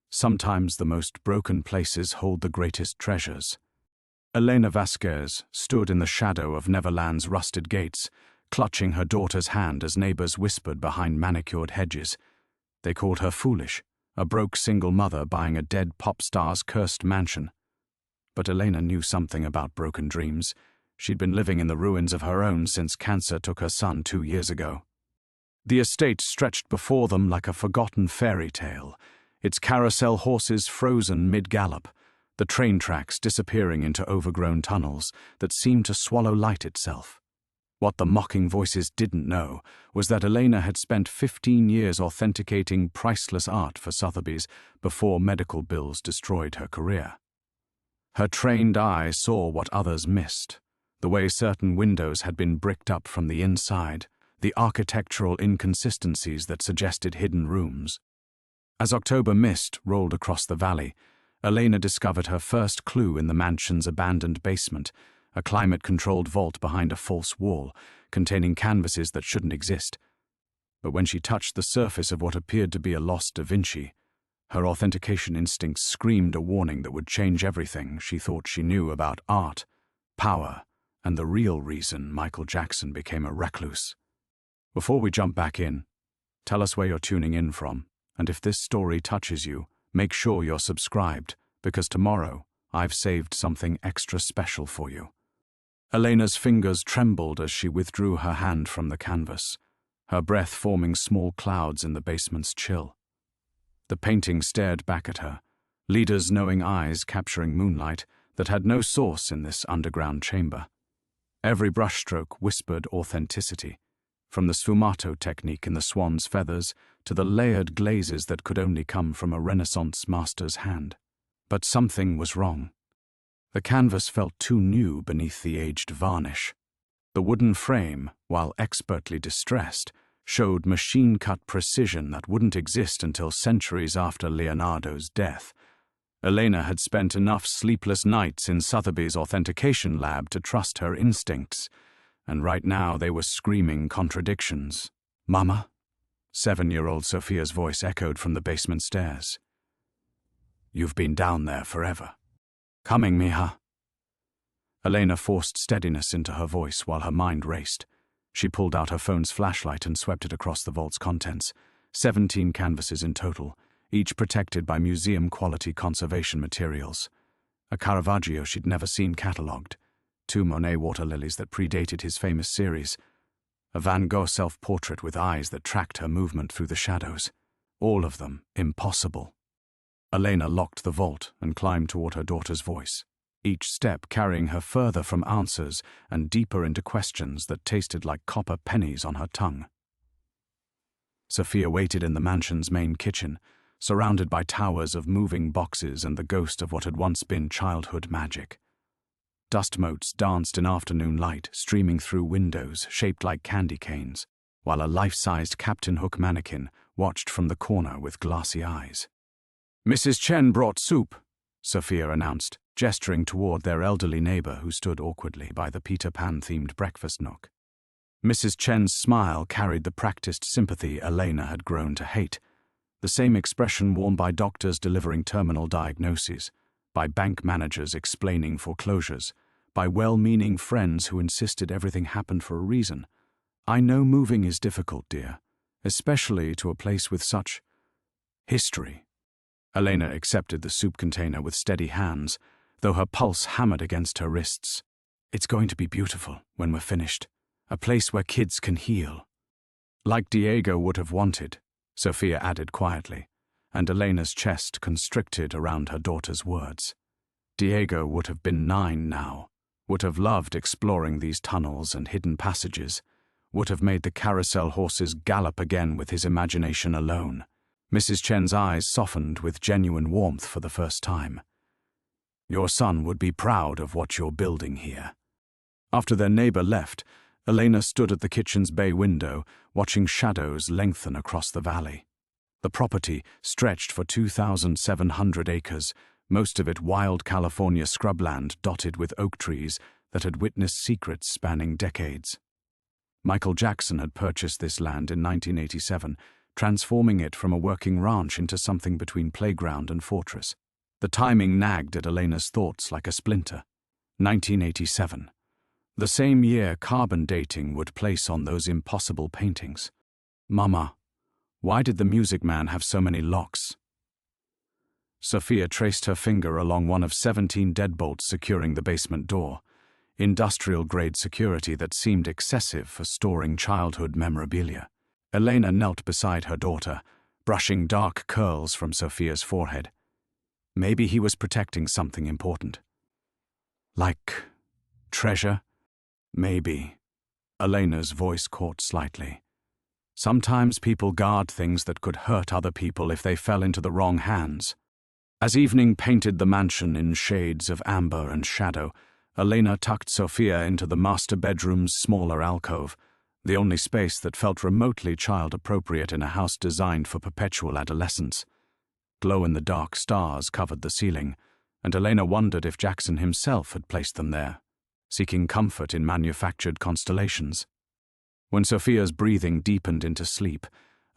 Sometimes the most broken places hold the greatest treasures. Elena Vasquez stood in the shadow of Neverland's rusted gates, clutching her daughter's hand as neighbors whispered behind manicured hedges. They called her foolish, a broke single mother buying a dead pop star's cursed mansion. But Elena knew something about broken dreams. She'd been living in the ruins of her own since cancer took her son 2 years ago. The estate stretched before them like a forgotten fairy tale, its carousel horses frozen mid-gallop, the train tracks disappearing into overgrown tunnels that seemed to swallow light itself. What the mocking voices didn't know was that Elena had spent 15 years authenticating priceless art for Sotheby's before medical bills destroyed her career. Her trained eye saw what others missed, the way certain windows had been bricked up from the inside, the architectural inconsistencies that suggested hidden rooms. As October mist rolled across the valley, Elena discovered her first clue in the mansion's abandoned basement, a climate-controlled vault behind a false wall, containing canvases that shouldn't exist. But when she touched the surface of what appeared to be a lost Da Vinci, her authentication instincts screamed a warning that would change everything she thought she knew about art, power, and the real reason Michael Jackson became a recluse. Before we jump back in, tell us where you're tuning in from, and if this story touches you, make sure you're subscribed, because tomorrow I've saved something extra special for you. Elena's fingers trembled as she withdrew her hand from the canvas, her breath forming small clouds in the basement's chill. The painting stared back at her, Lida's knowing eyes capturing moonlight that had no source in this underground chamber. Every brushstroke whispered authenticity, from the sfumato technique in the swan's feathers to the layered glazes that could only come from a Renaissance master's hand. But something was wrong. The canvas felt too new beneath the aged varnish. The wooden frame, while expertly distressed, showed machine-cut precision that wouldn't exist until centuries after Leonardo's death. Elena had spent enough sleepless nights in Sotheby's authentication lab to trust her instincts, and right now they were screaming contradictions. "Mama?" 7-year-old Sophia's voice echoed from the basement stairs. "You've been down there forever." "Coming, mija." Elena forced steadiness into her voice while her mind raced. She pulled out her phone's flashlight and swept it across the vault's contents, 17 canvases in total, each protected by museum-quality conservation materials. A Caravaggio she'd never seen catalogued, 2 Monet water lilies that predated his famous series, a Van Gogh self-portrait with eyes that tracked her movement through the shadows. All of them impossible. Elena locked the vault and climbed toward her daughter's voice, each step carrying her further from answers and deeper into questions that tasted like copper pennies on her tongue. Sophia waited in the mansion's main kitchen, surrounded by towers of moving boxes and the ghost of what had once been childhood magic. Dust motes danced in afternoon light, streaming through windows shaped like candy canes, while a life-sized Captain Hook mannequin watched from the corner with glassy eyes. "Mrs. Chen brought soup," Sophia announced, gesturing toward their elderly neighbor who stood awkwardly by the Peter Pan-themed breakfast nook. Mrs. Chen's smile carried the practiced sympathy Elena had grown to hate, the same expression worn by doctors delivering terminal diagnoses, by bank managers explaining foreclosures, by well-meaning friends who insisted everything happened for a reason. "I know moving is difficult, dear, especially to a place with such history." Elena accepted the soup container with steady hands, though her pulse hammered against her wrists. "It's going to be beautiful when we're finished. A place where kids can heal." "Like Diego would have wanted," Sophia added quietly, and Elena's chest constricted around her daughter's words. Diego would have been 9 now, would have loved exploring these tunnels and hidden passages, would have made the carousel horses gallop again with his imagination alone. Mrs. Chen's eyes softened with genuine warmth for the first time. "Your son would be proud of what you're building here." After their neighbor left, Elena stood at the kitchen's bay window, watching shadows lengthen across the valley. The property stretched for 2,700 acres, most of it wild California scrubland dotted with oak trees that had witnessed secrets spanning decades. Michael Jackson had purchased this land in 1987, transforming it from a working ranch into something between playground and fortress. The timing nagged at Elena's thoughts like a splinter. 1987. The same year carbon dating would place on those impossible paintings. Mama, why did the music man have so many locks? Sophia traced her finger along one of 17 deadbolts securing the basement door, industrial-grade security that seemed excessive for storing childhood memorabilia. Elena knelt beside her daughter, brushing dark curls from Sophia's forehead. Maybe he was protecting something important. Like treasure? Maybe. Elena's voice caught slightly. Sometimes people guard things that could hurt other people if they fell into the wrong hands. As evening painted the mansion in shades of amber and shadow, Elena tucked Sophia into the master bedroom's smaller alcove, the only space that felt remotely child-appropriate in a house designed for perpetual adolescence. Glow-in-the-dark stars covered the ceiling, and Elena wondered if Jackson himself had placed them there, seeking comfort in manufactured constellations. When Sophia's breathing deepened into sleep,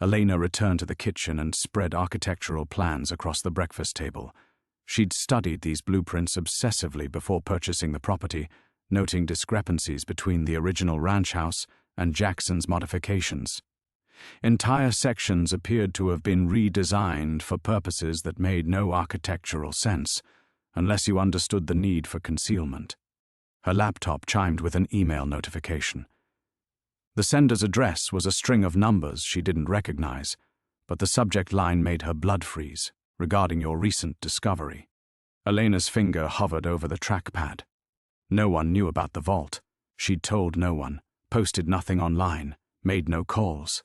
Elena returned to the kitchen and spread architectural plans across the breakfast table. She'd studied these blueprints obsessively before purchasing the property, noting discrepancies between the original ranch house and Jackson's modifications. Entire sections appeared to have been redesigned for purposes that made no architectural sense, unless you understood the need for concealment. Her laptop chimed with an email notification. The sender's address was a string of numbers she didn't recognize, but the subject line made her blood freeze, regarding your recent discovery. Elena's finger hovered over the trackpad. No one knew about the vault. She'd told no one, posted nothing online, made no calls.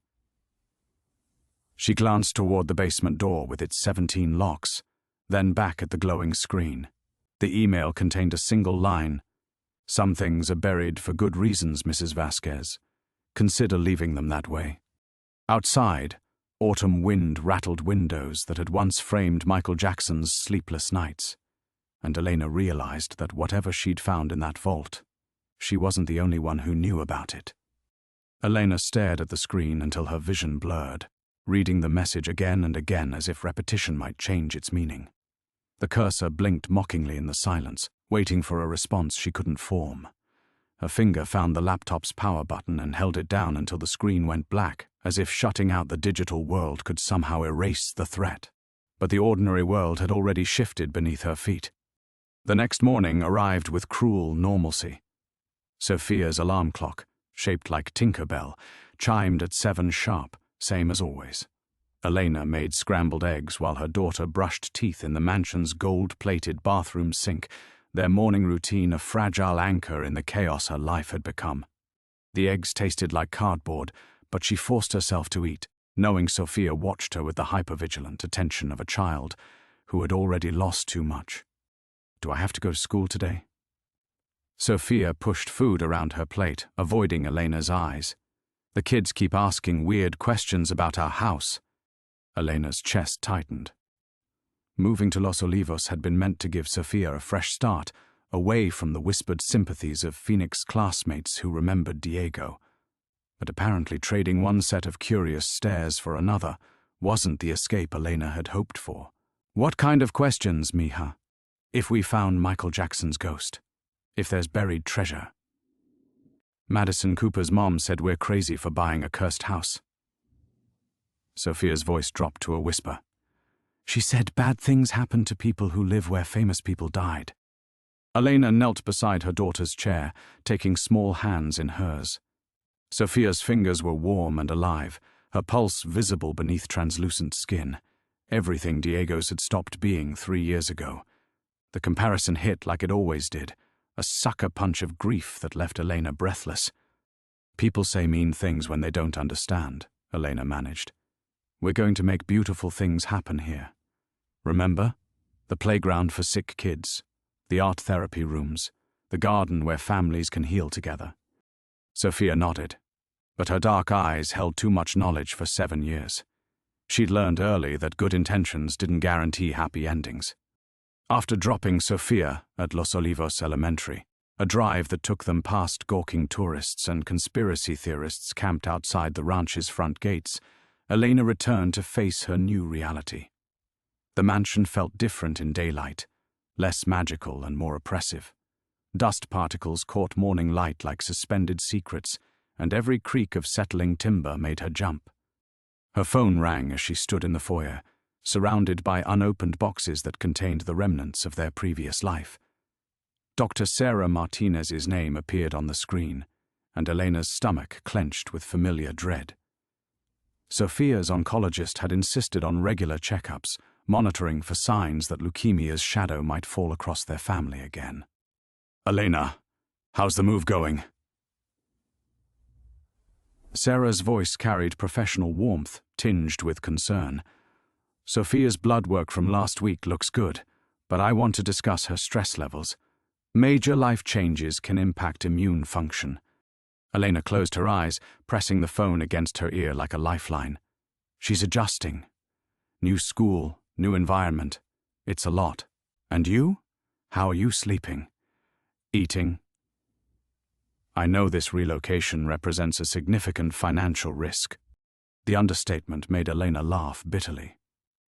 She glanced toward the basement door with its 17 locks, then back at the glowing screen. The email contained a single line. "Some things are buried for good reasons, Mrs. Vasquez. Consider leaving them that way." Outside, autumn wind rattled windows that had once framed Michael Jackson's sleepless nights, and Elena realized that whatever she'd found in that vault, she wasn't the only one who knew about it. Elena stared at the screen until her vision blurred, reading the message again and again as if repetition might change its meaning. The cursor blinked mockingly in the silence, waiting for a response she couldn't form. Her finger found the laptop's power button and held it down until the screen went black, as if shutting out the digital world could somehow erase the threat. But the ordinary world had already shifted beneath her feet. The next morning arrived with cruel normalcy. Sophia's alarm clock, shaped like Tinker Bell, chimed at 7 sharp, same as always. Elena made scrambled eggs while her daughter brushed teeth in the mansion's gold-plated bathroom sink, their morning routine a fragile anchor in the chaos her life had become. The eggs tasted like cardboard, but she forced herself to eat, knowing Sophia watched her with the hypervigilant attention of a child who had already lost too much. "Do I have to go to school today?" Sophia pushed food around her plate, avoiding Elena's eyes. "The kids keep asking weird questions about our house." Elena's chest tightened. Moving to Los Olivos had been meant to give Sophia a fresh start, away from the whispered sympathies of Phoenix classmates who remembered Diego. But apparently trading one set of curious stares for another wasn't the escape Elena had hoped for. "What kind of questions, mija? If we found Michael Jackson's ghost? If there's buried treasure?" "Madison Cooper's mom said we're crazy for buying a cursed house." Sophia's voice dropped to a whisper. "She said bad things happen to people who live where famous people died." Elena knelt beside her daughter's chair, taking small hands in hers. Sophia's fingers were warm and alive, her pulse visible beneath translucent skin. Everything Diego's had stopped being 3 years ago. The comparison hit like it always did, a sucker punch of grief that left Elena breathless. "People say mean things when they don't understand," Elena managed. "We're going to make beautiful things happen here. Remember? The playground for sick kids, the art therapy rooms, the garden where families can heal together." Sophia nodded, but her dark eyes held too much knowledge for 7 years. She'd learned early that good intentions didn't guarantee happy endings. After dropping Sophia at Los Olivos Elementary, a drive that took them past gawking tourists and conspiracy theorists camped outside the ranch's front gates, Elena returned to face her new reality. The mansion felt different in daylight, less magical and more oppressive. Dust particles caught morning light like suspended secrets, and every creak of settling timber made her jump. Her phone rang as she stood in the foyer, surrounded by unopened boxes that contained the remnants of their previous life. Dr. Sarah Martinez's name appeared on the screen, and Elena's stomach clenched with familiar dread. Sophia's oncologist had insisted on regular checkups, monitoring for signs that leukemia's shadow might fall across their family again. "Elena, how's the move going?" Sarah's voice carried professional warmth, tinged with concern. "Sophia's blood work from last week looks good, but I want to discuss her stress levels. Major life changes can impact immune function." Elena closed her eyes, pressing the phone against her ear like a lifeline. "She's adjusting. New school, new environment. It's a lot. And you? How are you sleeping? Eating?" "I know this relocation represents a significant financial risk." The understatement made Elena laugh bitterly.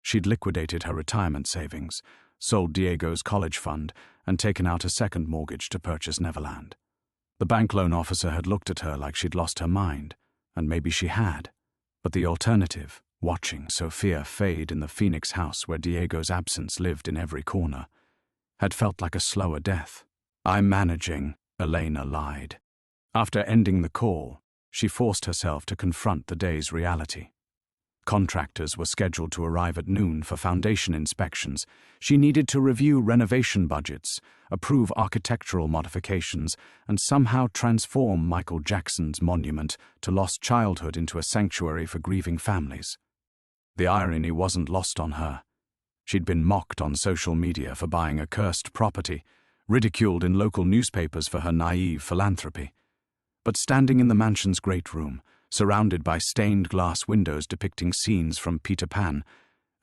She'd liquidated her retirement savings, sold Diego's college fund, and taken out a second mortgage to purchase Neverland. The bank loan officer had looked at her like she'd lost her mind, and maybe she had. But the alternative, watching Sophia fade in the Phoenix house where Diego's absence lived in every corner, had felt like a slower death. "I'm managing," Elena lied. After ending the call, she forced herself to confront the day's reality. Contractors were scheduled to arrive at noon for foundation inspections. She needed to review renovation budgets, approve architectural modifications, and somehow transform Michael Jackson's monument to lost childhood into a sanctuary for grieving families. The irony wasn't lost on her. She'd been mocked on social media for buying a cursed property, ridiculed in local newspapers for her naive philanthropy. But standing in the mansion's great room, surrounded by stained glass windows depicting scenes from Peter Pan,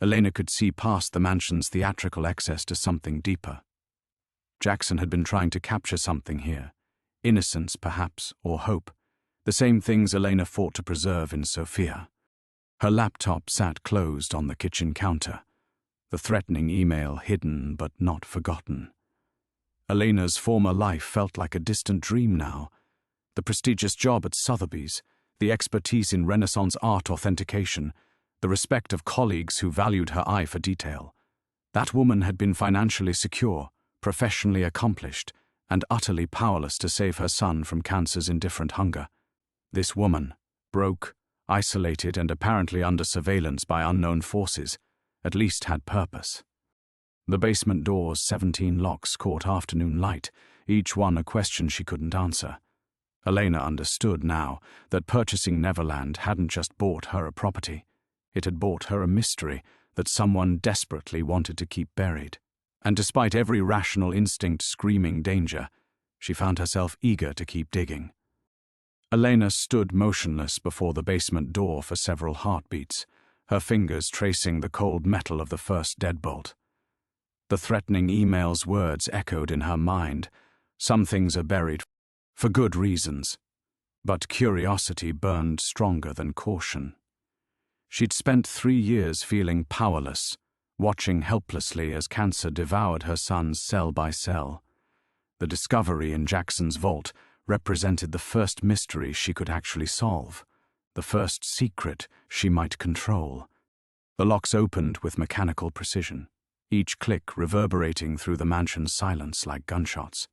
Elena could see past the mansion's theatrical excess to something deeper. Jackson had been trying to capture something here. Innocence, perhaps, or hope. The same things Elena fought to preserve in Sophia. Her laptop sat closed on the kitchen counter, the threatening email hidden but not forgotten. Elena's former life felt like a distant dream now. The prestigious job at Sotheby's, the expertise in Renaissance art authentication, the respect of colleagues who valued her eye for detail. That woman had been financially secure, professionally accomplished, and utterly powerless to save her son from cancer's indifferent hunger. This woman, broke, isolated, and apparently under surveillance by unknown forces, at least had purpose. The basement door's 17 locks caught afternoon light, each one a question she couldn't answer. Elena understood now that purchasing Neverland hadn't just bought her a property. It had bought her a mystery that someone desperately wanted to keep buried. And despite every rational instinct screaming danger, she found herself eager to keep digging. Elena stood motionless before the basement door for several heartbeats, her fingers tracing the cold metal of the first deadbolt. The threatening email's words echoed in her mind. Some things are buried for good reasons, but curiosity burned stronger than caution. She'd spent 3 years feeling powerless, watching helplessly as cancer devoured her sons cell by cell. The discovery in Jackson's vault represented the first mystery she could actually solve, the first secret she might control. The locks opened with mechanical precision, each click reverberating through the mansion's silence like gunshots.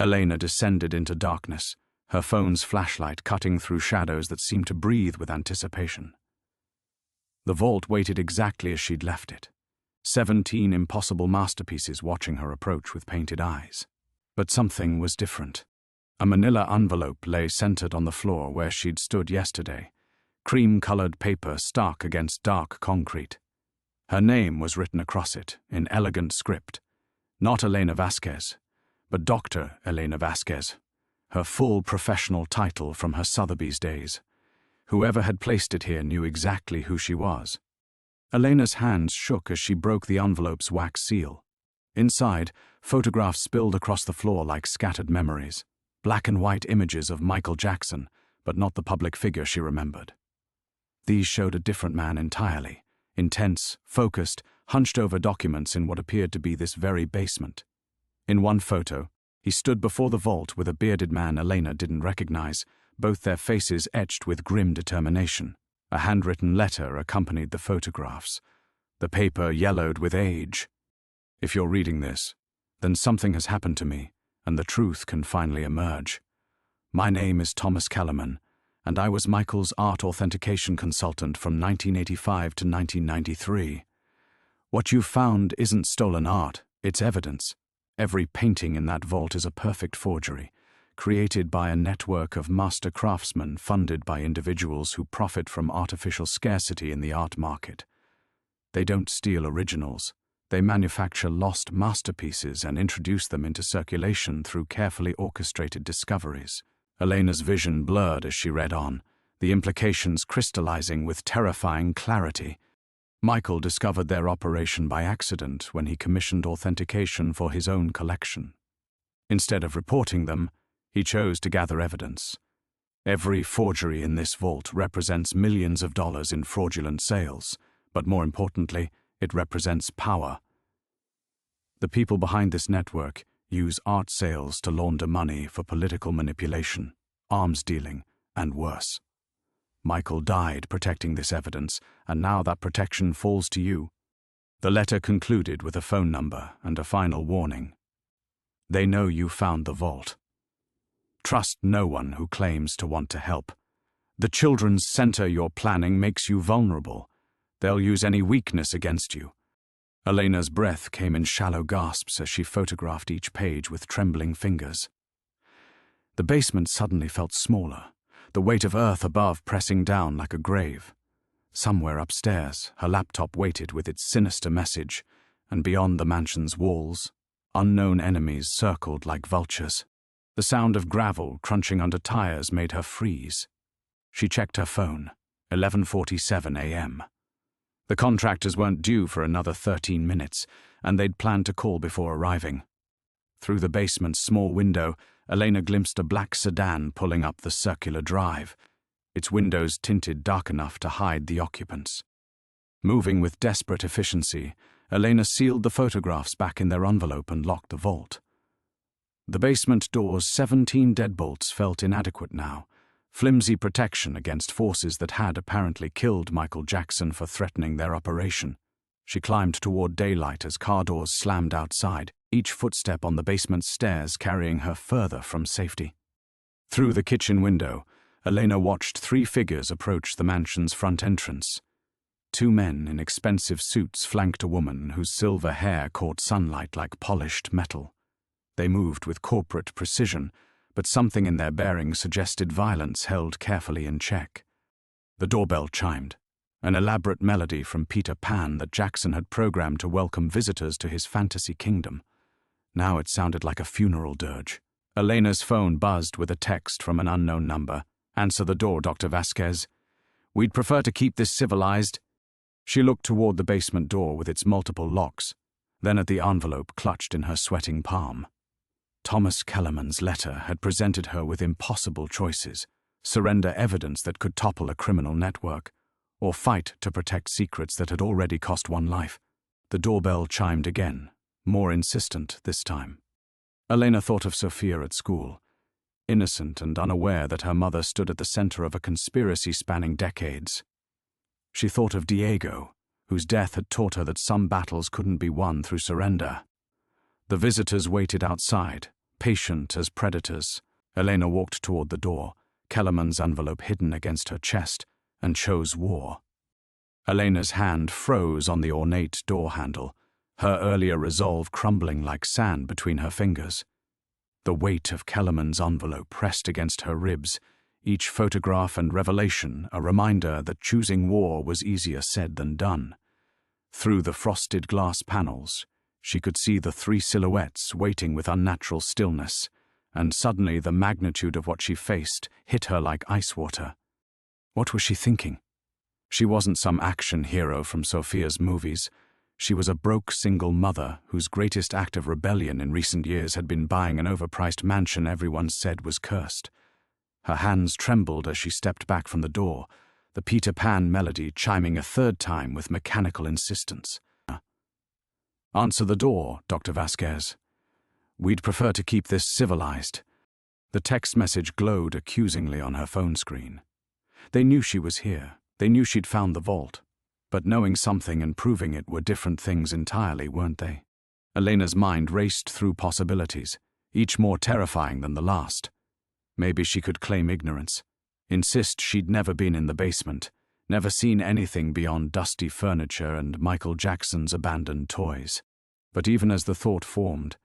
Elena descended into darkness, her phone's flashlight cutting through shadows that seemed to breathe with anticipation. The vault waited exactly as she'd left it, 17 impossible masterpieces watching her approach with painted eyes. But something was different. A manila envelope lay centered on the floor where she'd stood yesterday, cream-colored paper stuck against dark concrete. Her name was written across it, in elegant script. Not Elena Vasquez, but Dr. Elena Vasquez, her full professional title from her Sotheby's days. Whoever had placed it here knew exactly who she was. Elena's hands shook as she broke the envelope's wax seal. Inside, photographs spilled across the floor like scattered memories. Black and white images of Michael Jackson, but not the public figure she remembered. These showed a different man entirely, intense, focused, hunched over documents in what appeared to be this very basement. In one photo, he stood before the vault with a bearded man Elena didn't recognize, both their faces etched with grim determination. A handwritten letter accompanied the photographs, the paper yellowed with age. If you're reading this, then something has happened to me, and the truth can finally emerge. My name is Thomas Kellerman, and I was Michael's art authentication consultant from 1985 to 1993. What you've found isn't stolen art, it's evidence. Every painting in that vault is a perfect forgery, created by a network of master craftsmen funded by individuals who profit from artificial scarcity in the art market. They don't steal originals. They manufacture lost masterpieces and introduce them into circulation through carefully orchestrated discoveries. Elena's vision blurred as she read on, the implications crystallizing with terrifying clarity. Michael discovered their operation by accident when he commissioned authentication for his own collection. Instead of reporting them, he chose to gather evidence. Every forgery in this vault represents millions of dollars in fraudulent sales, but more importantly, it represents power. The people behind this network use art sales to launder money for political manipulation, arms dealing, and worse. Michael died protecting this evidence, and now that protection falls to you. The letter concluded with a phone number and a final warning. They know you found the vault. Trust no one who claims to want to help. The children's center you're planning makes you vulnerable. They'll use any weakness against you. Elena's breath came in shallow gasps as she photographed each page with trembling fingers. The basement suddenly felt smaller, the weight of earth above pressing down like a grave. Somewhere upstairs, her laptop waited with its sinister message, and beyond the mansion's walls, unknown enemies circled like vultures. The sound of gravel crunching under tires made her freeze. She checked her phone, 11:47 a.m. The contractors weren't due for another 13 minutes, and they'd planned to call before arriving. Through the basement's small window, Elena glimpsed a black sedan pulling up the circular drive, its windows tinted dark enough to hide the occupants. Moving with desperate efficiency, Elena sealed the photographs back in their envelope and locked the vault. The basement door's 17 deadbolts felt inadequate now, flimsy protection against forces that had apparently killed Michael Jackson for threatening their operation. She climbed toward daylight as car doors slammed outside, each footstep on the basement's stairs carrying her further from safety. Through the kitchen window, Elena watched 3 figures approach the mansion's front entrance. 2 men in expensive suits flanked a woman whose silver hair caught sunlight like polished metal. They moved with corporate precision, but something in their bearing suggested violence held carefully in check. The doorbell chimed, an elaborate melody from Peter Pan that Jackson had programmed to welcome visitors to his fantasy kingdom. Now it sounded like a funeral dirge. Elena's phone buzzed with a text from an unknown number. "Answer the door, Dr. Vasquez. We'd prefer to keep this civilized." She looked toward the basement door with its multiple locks, then at the envelope clutched in her sweating palm. Thomas Kellerman's letter had presented her with impossible choices: surrender evidence that could topple a criminal network, or fight to protect secrets that had already cost one life. The doorbell chimed again, more insistent this time. Elena thought of Sophia at school, innocent and unaware that her mother stood at the center of a conspiracy spanning decades. She thought of Diego, whose death had taught her that some battles couldn't be won through surrender. The visitors waited outside, patient as predators. Elena walked toward the door, Kellerman's envelope hidden against her chest, and chose war. Elena's hand froze on the ornate door handle, her earlier resolve crumbling like sand between her fingers. The weight of Kellerman's envelope pressed against her ribs, each photograph and revelation a reminder that choosing war was easier said than done. Through the frosted glass panels, she could see the 3 silhouettes waiting with unnatural stillness, and suddenly the magnitude of what she faced hit her like ice water. What was she thinking? She wasn't some action hero from Sophia's movies. She was a broke single mother whose greatest act of rebellion in recent years had been buying an overpriced mansion everyone said was cursed. Her hands trembled as she stepped back from the door, the Peter Pan melody chiming a third time with mechanical insistence. "Answer the door, Dr. Vasquez. We'd prefer to keep this civilized." The text message glowed accusingly on her phone screen. They knew she was here. They knew she'd found the vault. But knowing something and proving it were different things entirely, weren't they? Elena's mind raced through possibilities, each more terrifying than the last. Maybe she could claim ignorance, insist she'd never been in the basement, never seen anything beyond dusty furniture and Michael Jackson's abandoned toys. But even as the thought formed,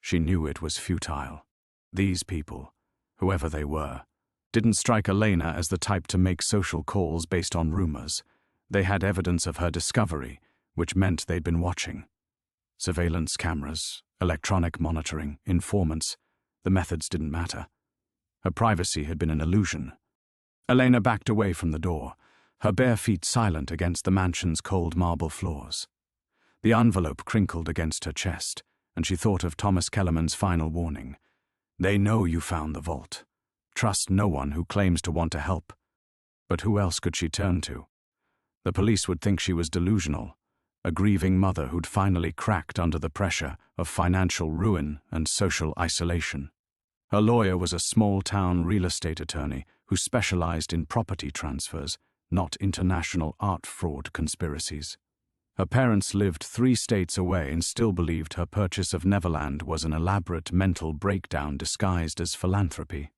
she knew it was futile. These people, whoever they were, didn't strike Elena as the type to make social calls based on rumors. They had evidence of her discovery, which meant they'd been watching. Surveillance cameras, electronic monitoring, informants. The methods didn't matter. Her privacy had been an illusion. Elena backed away from the door, her bare feet silent against the mansion's cold marble floors. The envelope crinkled against her chest, and she thought of Thomas Kellerman's final warning. "They know you found the vault. Trust no one who claims to want to help." But who else could she turn to? The police would think she was delusional, a grieving mother who'd finally cracked under the pressure of financial ruin and social isolation. Her lawyer was a small-town real estate attorney who specialized in property transfers, not international art fraud conspiracies. Her parents lived 3 states away and still believed her purchase of Neverland was an elaborate mental breakdown disguised as philanthropy.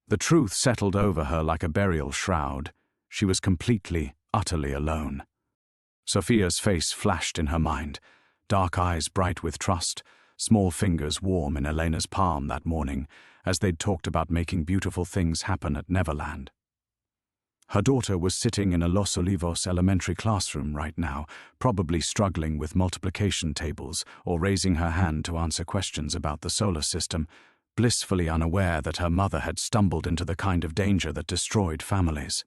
The truth settled over her like a burial shroud. She was completely, utterly alone. Sophia's face flashed in her mind, dark eyes bright with trust, small fingers warm in Elena's palm that morning as they'd talked about making beautiful things happen at Neverland. Her daughter was sitting in a Los Olivos elementary classroom right now, probably struggling with multiplication tables or raising her hand to answer questions about the solar system, blissfully unaware that her mother had stumbled into the kind of danger that destroyed families.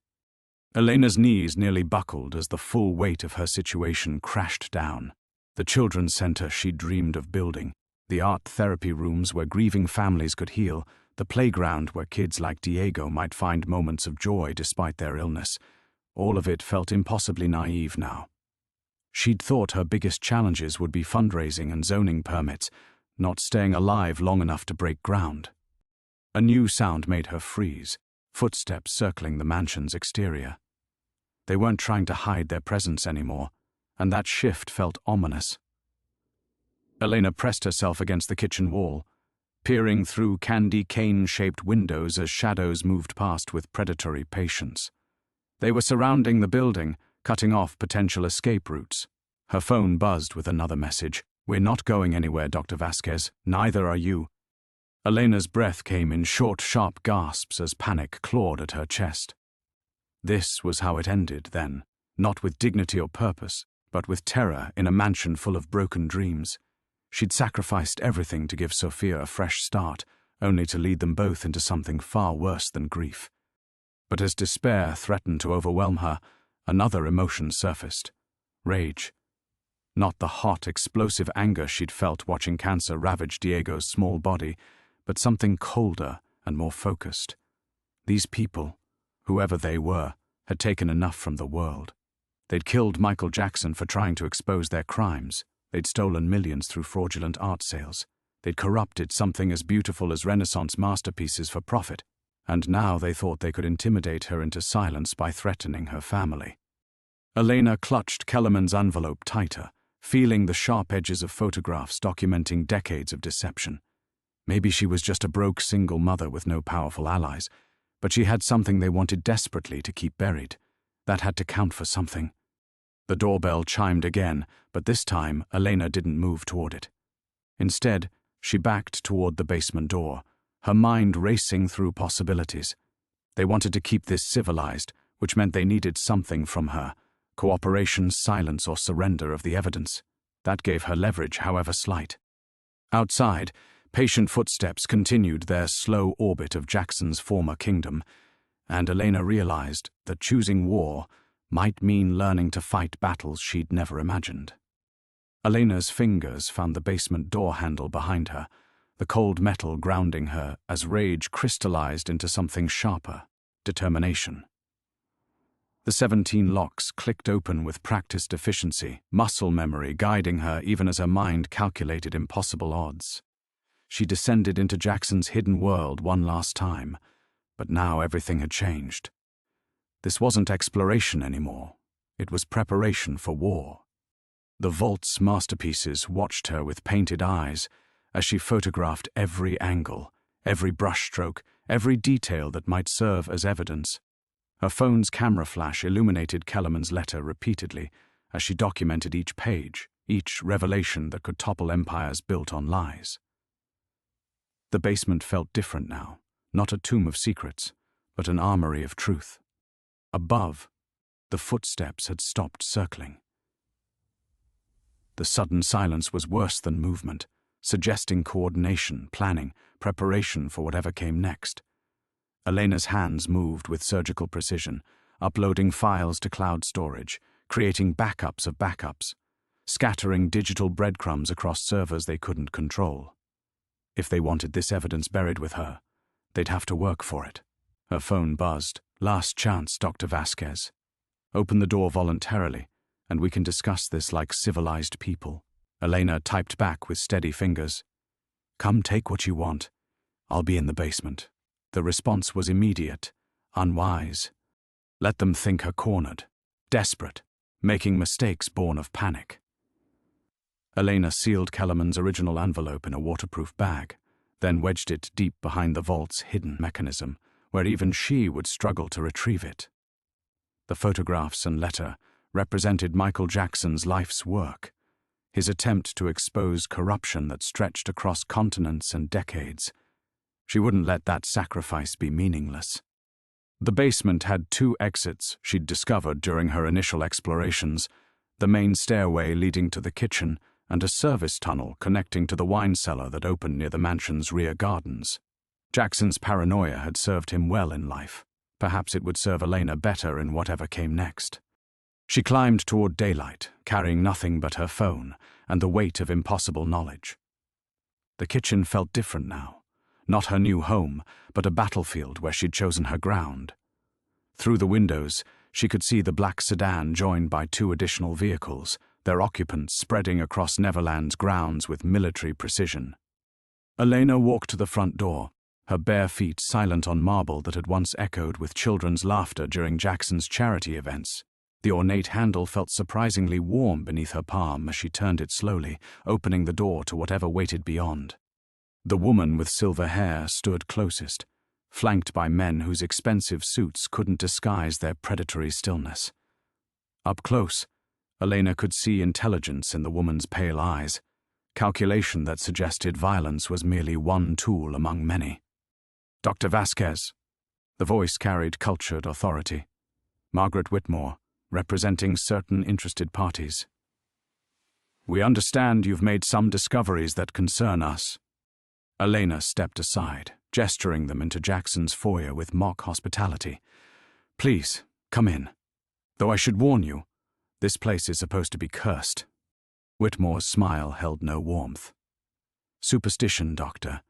Elena's knees nearly buckled as the full weight of her situation crashed down. The children's center she'd dreamed of building, the art therapy rooms where grieving families could heal, the playground where kids like Diego might find moments of joy despite their illness. All of it felt impossibly naive now. She'd thought her biggest challenges would be fundraising and zoning permits, not staying alive long enough to break ground. A new sound made her freeze, footsteps circling the mansion's exterior. They weren't trying to hide their presence anymore, and that shift felt ominous. Elena pressed herself against the kitchen wall, peering through candy cane-shaped windows as shadows moved past with predatory patience. They were surrounding the building, cutting off potential escape routes. Her phone buzzed with another message. "We're not going anywhere, Dr. Vasquez. Neither are you." Elena's breath came in short, sharp gasps as panic clawed at her chest. This was how it ended, then, not with dignity or purpose, but with terror in a mansion full of broken dreams. She'd sacrificed everything to give Sophia a fresh start, only to lead them both into something far worse than grief. But as despair threatened to overwhelm her, another emotion surfaced. Rage. Not the hot, explosive anger she'd felt watching cancer ravage Diego's small body, but something colder and more focused. These people, whoever they were, had taken enough from the world. They'd killed Michael Jackson for trying to expose their crimes. They'd stolen millions through fraudulent art sales. They'd corrupted something as beautiful as Renaissance masterpieces for profit. And now they thought they could intimidate her into silence by threatening her family. Elena clutched Kellerman's envelope tighter, feeling the sharp edges of photographs documenting decades of deception. Maybe she was just a broke single mother with no powerful allies, but she had something they wanted desperately to keep buried. That had to count for something. The doorbell chimed again, but this time Elena didn't move toward it. Instead, she backed toward the basement door, her mind racing through possibilities. They wanted to keep this civilized, which meant they needed something from her: cooperation, silence, or surrender of the evidence. That gave her leverage, however slight. Outside, patient footsteps continued their slow orbit of Jackson's former kingdom, and Elena realized that choosing war might mean learning to fight battles she'd never imagined. Elena's fingers found the basement door handle behind her, the cold metal grounding her as rage crystallized into something sharper: determination. The 17 locks clicked open with practiced efficiency, muscle memory guiding her even as her mind calculated impossible odds. She descended into Jackson's hidden world one last time, but now everything had changed. This wasn't exploration anymore. It was preparation for war. The vault's masterpieces watched her with painted eyes as she photographed every angle, every brushstroke, every detail that might serve as evidence. Her phone's camera flash illuminated Kellerman's letter repeatedly as she documented each page, each revelation that could topple empires built on lies. The basement felt different now, not a tomb of secrets, but an armory of truth. Above, the footsteps had stopped circling. The sudden silence was worse than movement, suggesting coordination, planning, preparation for whatever came next. Elena's hands moved with surgical precision, uploading files to cloud storage, creating backups of backups, scattering digital breadcrumbs across servers they couldn't control. If they wanted this evidence buried with her, they'd have to work for it. Her phone buzzed. "Last chance, Dr. Vasquez. Open the door voluntarily, and we can discuss this like civilized people." Elena typed back with steady fingers. "Come take what you want. I'll be in the basement." The response was immediate, unwise. Let them think her cornered, desperate, making mistakes born of panic. Elena sealed Kellerman's original envelope in a waterproof bag, then wedged it deep behind the vault's hidden mechanism, where even she would struggle to retrieve it. The photographs and letter represented Michael Jackson's life's work, his attempt to expose corruption that stretched across continents and decades. She wouldn't let that sacrifice be meaningless. The basement had 2 exits she'd discovered during her initial explorations, the main stairway leading to the kitchen and a service tunnel connecting to the wine cellar that opened near the mansion's rear gardens. Jackson's paranoia had served him well in life. Perhaps it would serve Elena better in whatever came next. She climbed toward daylight, carrying nothing but her phone and the weight of impossible knowledge. The kitchen felt different now. Not her new home, but a battlefield where she'd chosen her ground. Through the windows, she could see the black sedan joined by 2 additional vehicles, their occupants spreading across Neverland's grounds with military precision. Elena walked to the front door, her bare feet silent on marble that had once echoed with children's laughter during Jackson's charity events. The ornate handle felt surprisingly warm beneath her palm as she turned it slowly, opening the door to whatever waited beyond. The woman with silver hair stood closest, flanked by men whose expensive suits couldn't disguise their predatory stillness. Up close, Elena could see intelligence in the woman's pale eyes, calculation that suggested violence was merely one tool among many. "Dr. Vasquez." The voice carried cultured authority. "Margaret Whitmore, representing certain interested parties. We understand you've made some discoveries that concern us." Elena stepped aside, gesturing them into Jackson's foyer with mock hospitality. "Please, come in. Though I should warn you, this place is supposed to be cursed." Whitmore's smile held no warmth. "Superstition, Doctor.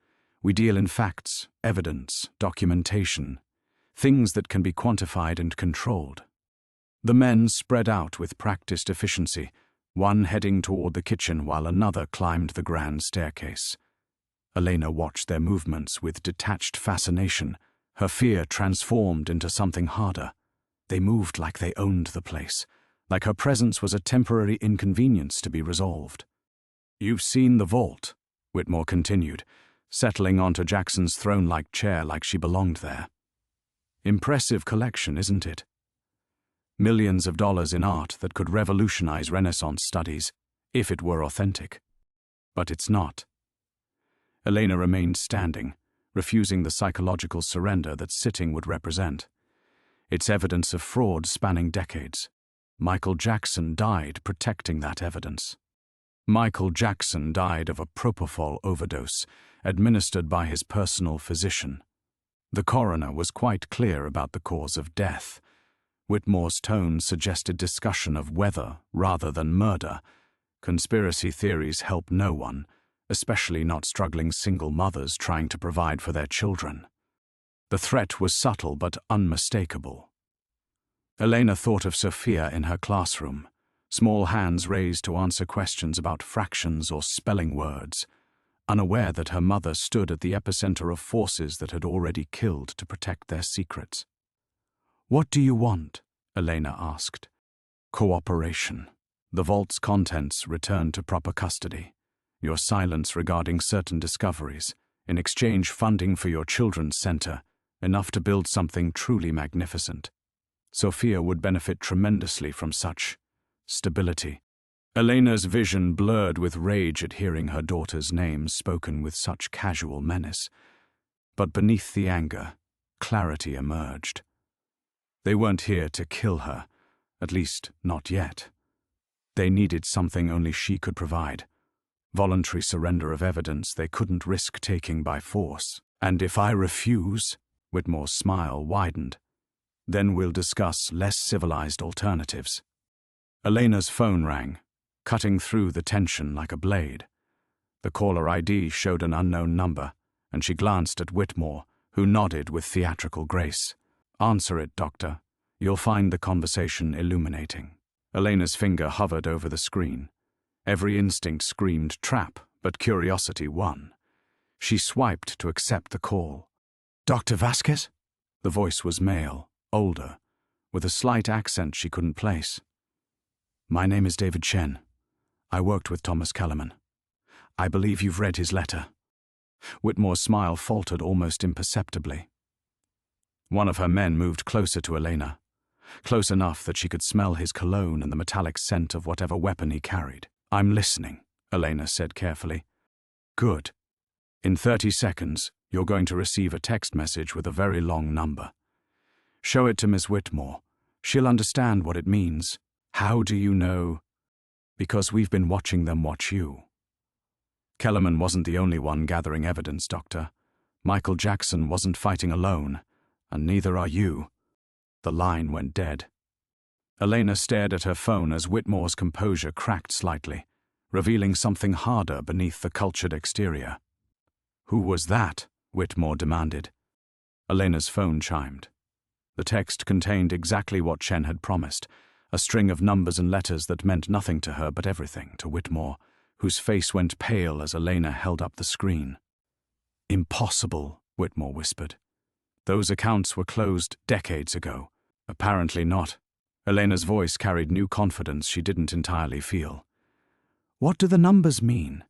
We deal in facts, evidence, documentation, things that can be quantified and controlled." The men spread out with practiced efficiency, one heading toward the kitchen while another climbed the grand staircase. Elena watched their movements with detached fascination, her fear transformed into something harder. They moved like they owned the place, like her presence was a temporary inconvenience to be resolved. "You've seen the vault," Whitmore continued, settling onto Jackson's throne-like chair like she belonged there. "Impressive collection, isn't it? Millions of dollars in art that could revolutionize Renaissance studies, if it were authentic. But it's not." Elena remained standing, refusing the psychological surrender that sitting would represent. It's evidence of fraud spanning decades. Michael Jackson died protecting that evidence. Michael Jackson died of a propofol overdose, administered by his personal physician. The coroner was quite clear about the cause of death. Whitmore's tone suggested discussion of whether, rather than murder. Conspiracy theories help no one, especially not struggling single mothers trying to provide for their children. The threat was subtle but unmistakable. Elena thought of Sophia in her classroom, small hands raised to answer questions about fractions or spelling words, unaware that her mother stood at the epicenter of forces that had already killed to protect their secrets. "What do you want?" Elena asked. "Cooperation. The vault's contents returned to proper custody. Your silence regarding certain discoveries, in exchange funding for your children's center, enough to build something truly magnificent. Sophia would benefit tremendously from such stability." Elena's vision blurred with rage at hearing her daughter's name spoken with such casual menace. But beneath the anger, clarity emerged. They weren't here to kill her, at least not yet. They needed something only she could provide. Voluntary surrender of evidence they couldn't risk taking by force. "And if I refuse," Whitmore's smile widened, "then we'll discuss less civilized alternatives." Elena's phone rang, cutting through the tension like a blade. The caller ID showed an unknown number, and she glanced at Whitmore, who nodded with theatrical grace. "Answer it, Doctor. You'll find the conversation illuminating." Elena's finger hovered over the screen. Every instinct screamed trap, but curiosity won. She swiped to accept the call. "Dr. Vasquez?" The voice was male, older, with a slight accent she couldn't place. "My name is David Chen. I worked with Thomas Kellerman. I believe you've read his letter." Whitmore's smile faltered almost imperceptibly. One of her men moved closer to Elena, close enough that she could smell his cologne and the metallic scent of whatever weapon he carried. "I'm listening," Elena said carefully. "Good. In 30 seconds, you're going to receive a text message with a very long number. Show it to Miss Whitmore. She'll understand what it means." "How do you know?" "Because we've been watching them watch you." "Kellerman wasn't the only one gathering evidence, Doctor. Michael Jackson wasn't fighting alone, and neither are you." The line went dead. Elena stared at her phone as Whitmore's composure cracked slightly, revealing something harder beneath the cultured exterior. "Who was that?" Whitmore demanded. Elena's phone chimed. The text contained exactly what Chen had promised, a string of numbers and letters that meant nothing to her but everything to Whitmore, whose face went pale as Elena held up the screen. "Impossible," Whitmore whispered. "Those accounts were closed decades ago." "Apparently not." Elena's voice carried new confidence she didn't entirely feel. "What do the numbers mean?"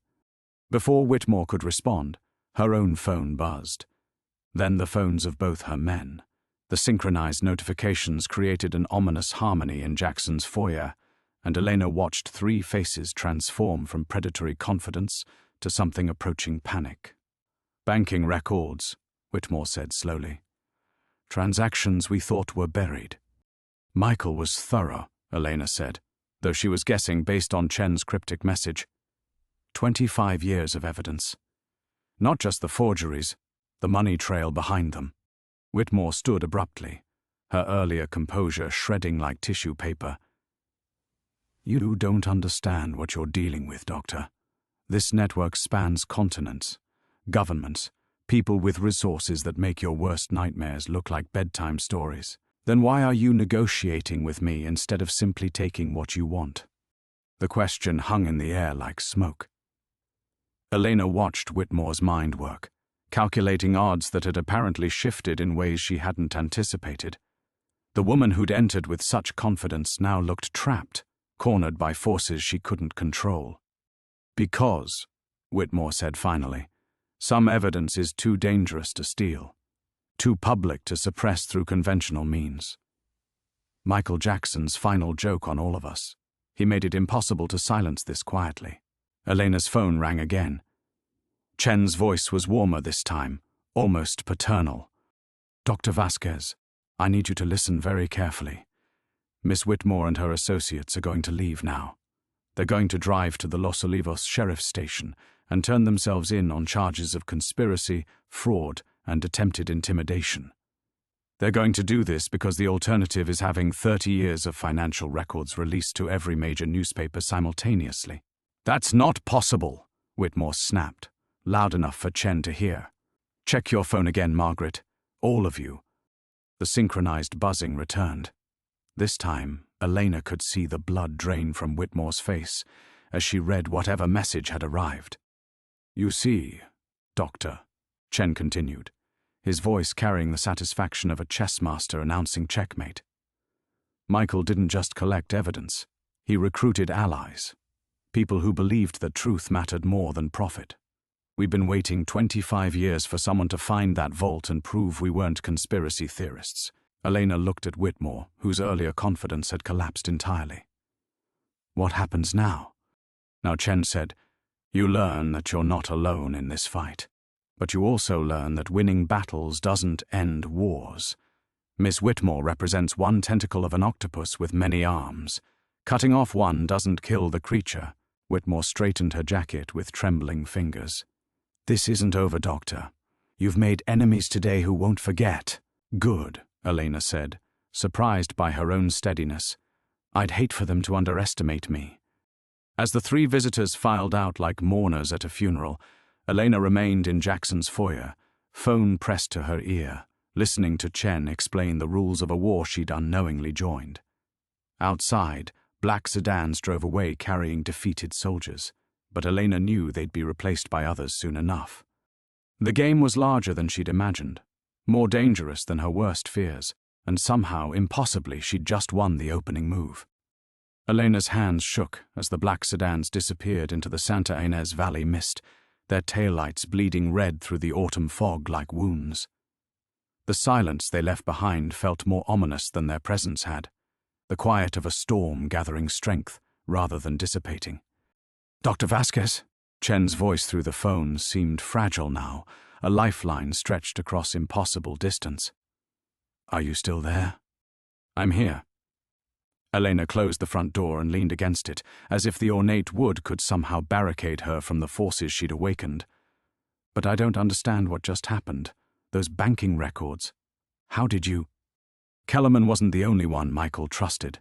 Before Whitmore could respond, her own phone buzzed. Then the phones of both her men. The synchronized notifications created an ominous harmony in Jackson's foyer, and Elena watched 3 faces transform from predatory confidence to something approaching panic. "Banking records," Whitmore said slowly. "Transactions we thought were buried." "Michael was thorough," Elena said, though she was guessing based on Chen's cryptic message. 25 years of evidence. Not just the forgeries, the money trail behind them. Whitmore stood abruptly, her earlier composure shredding like tissue paper. "You don't understand what you're dealing with, Doctor. This network spans continents, governments, people with resources that make your worst nightmares look like bedtime stories. Then why are you negotiating with me instead of simply taking what you want?" The question hung in the air like smoke. Elena watched Whitmore's mind work, calculating odds that had apparently shifted in ways she hadn't anticipated. The woman who'd entered with such confidence now looked trapped, cornered by forces she couldn't control. "Because," Whitmore said finally, "some evidence is too dangerous to steal, too public to suppress through conventional means. Michael Jackson's final joke on all of us. He made it impossible to silence this quietly." Elena's phone rang again. Chen's voice was warmer this time, almost paternal. "Dr. Vasquez, I need you to listen very carefully. Miss Whitmore and her associates are going to leave now. They're going to drive to the Los Olivos Sheriff's Station and turn themselves in on charges of conspiracy, fraud, and attempted intimidation. They're going to do this because the alternative is having 30 years of financial records released to every major newspaper simultaneously." "That's not possible," Whitmore snapped, loud enough for Chen to hear. "Check your phone again, Margaret. All of you." The synchronized buzzing returned. This time, Elena could see the blood drain from Whitmore's face as she read whatever message had arrived. "You see, Doctor," Chen continued, his voice carrying the satisfaction of a chess master announcing checkmate. "Michael didn't just collect evidence. He recruited allies, people who believed that truth mattered more than profit. We've been waiting 25 years for someone to find that vault and prove we weren't conspiracy theorists." Elena looked at Whitmore, whose earlier confidence had collapsed entirely. "What happens now?" Now Chen said, "You learn that you're not alone in this fight. But you also learn that winning battles doesn't end wars. Miss Whitmore represents one tentacle of an octopus with many arms. Cutting off one doesn't kill the creature." Whitmore straightened her jacket with trembling fingers. "This isn't over, Doctor. You've made enemies today who won't forget." "Good," Elena said, surprised by her own steadiness. "I'd hate for them to underestimate me." As the three visitors filed out like mourners at a funeral, Elena remained in Jackson's foyer, phone pressed to her ear, listening to Chen explain the rules of a war she'd unknowingly joined. Outside, black sedans drove away carrying defeated soldiers, but Elena knew they'd be replaced by others soon enough. The game was larger than she'd imagined, more dangerous than her worst fears, and somehow, impossibly, she'd just won the opening move. Elena's hands shook as the black sedans disappeared into the Santa Ynez Valley mist, their taillights bleeding red through the autumn fog like wounds. The silence they left behind felt more ominous than their presence had, the quiet of a storm gathering strength rather than dissipating. "Dr. Vasquez?" Chen's voice through the phone seemed fragile now, a lifeline stretched across impossible distance. "Are you still there?" "I'm here." Elena closed the front door and leaned against it, as if the ornate wood could somehow barricade her from the forces she'd awakened. "But I don't understand what just happened. Those banking records. How did you—" Kellerman wasn't the only one Michael trusted.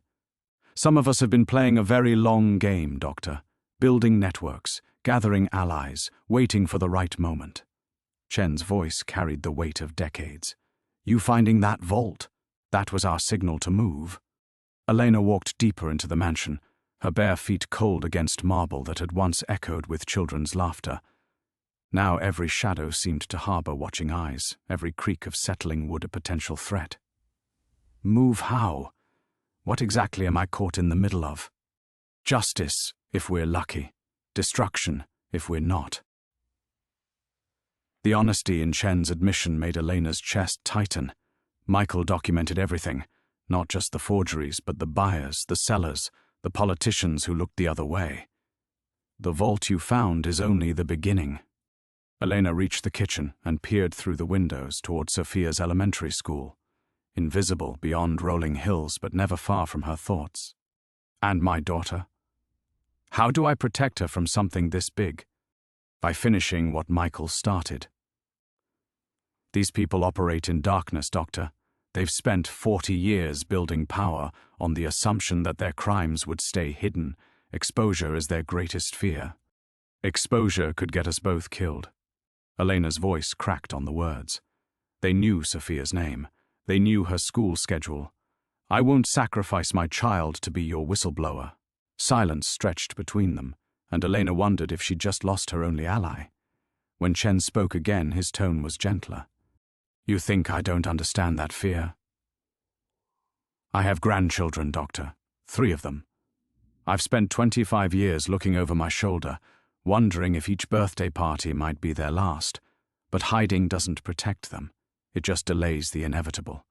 "Some of us have been playing a very long game, Doctor. Building networks, gathering allies, waiting for the right moment." Chen's voice carried the weight of decades. "You finding that vault? That was our signal to move." Elena walked deeper into the mansion, her bare feet cold against marble that had once echoed with children's laughter. Now every shadow seemed to harbor watching eyes, every creak of settling wood a potential threat. "Move how? What exactly am I caught in the middle of? Justice, if we're lucky. Destruction, if we're not." The honesty in Chen's admission made Elena's chest tighten. Michael documented everything, not just the forgeries, but the buyers, the sellers, the politicians who looked the other way. "The vault you found is only the beginning." Elena reached the kitchen and peered through the windows toward Sophia's elementary school, invisible beyond rolling hills but never far from her thoughts. "And my daughter? How do I protect her from something this big?" "By finishing what Michael started." "These people operate in darkness, Doctor. They've spent 40 years building power on the assumption that their crimes would stay hidden. Exposure is their greatest fear. Exposure could get us both killed." Elena's voice cracked on the words. They knew Sophia's name. They knew her school schedule. "I won't sacrifice my child to be your whistleblower." Silence stretched between them, and Elena wondered if she'd just lost her only ally. When Chen spoke again, his tone was gentler. "You think I don't understand that fear?" "I have grandchildren, Doctor. 3 of them. I've spent 25 years looking over my shoulder, wondering if each birthday party might be their last. But hiding doesn't protect them. It just delays the inevitable."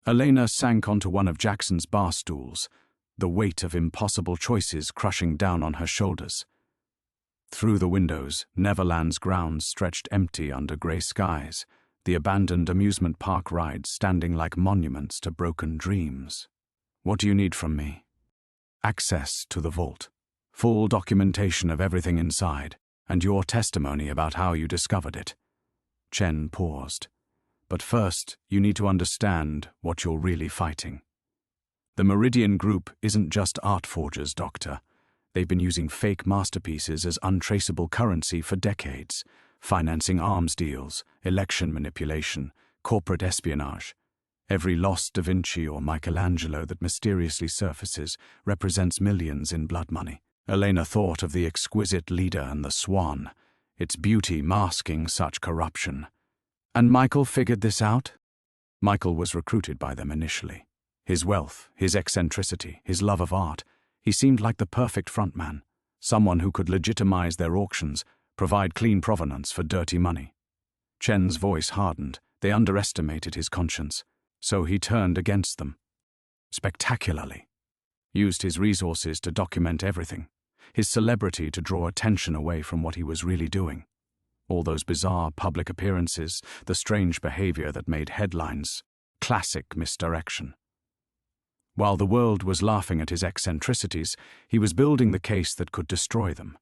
Elena sank onto one of Jackson's bar stools, the weight of impossible choices crushing down on her shoulders. Through the windows, Neverland's grounds stretched empty under grey skies, the abandoned amusement park rides standing like monuments to broken dreams. "What do you need from me?" "Access to the vault. Full documentation of everything inside, and your testimony about how you discovered it." Chen paused. "But first, you need to understand what you're really fighting. The Meridian Group isn't just art forgers, Doctor. They've been using fake masterpieces as untraceable currency for decades, financing arms deals, election manipulation, corporate espionage. Every lost Da Vinci or Michelangelo that mysteriously surfaces represents millions in blood money. Elena thought of the exquisite leader and the swan, its beauty masking such corruption. And Michael figured this out? Michael was recruited by them initially. His wealth, his eccentricity, his love of art, he seemed like the perfect frontman, someone who could legitimize their auctions, provide clean provenance for dirty money. Chen's voice hardened. They underestimated his conscience, so he turned against them. Spectacularly. Used his resources to document everything, his celebrity to draw attention away from what he was really doing. All those bizarre public appearances, the strange behavior that made headlines, classic misdirection. While the world was laughing at his eccentricities, he was building the case that could destroy them.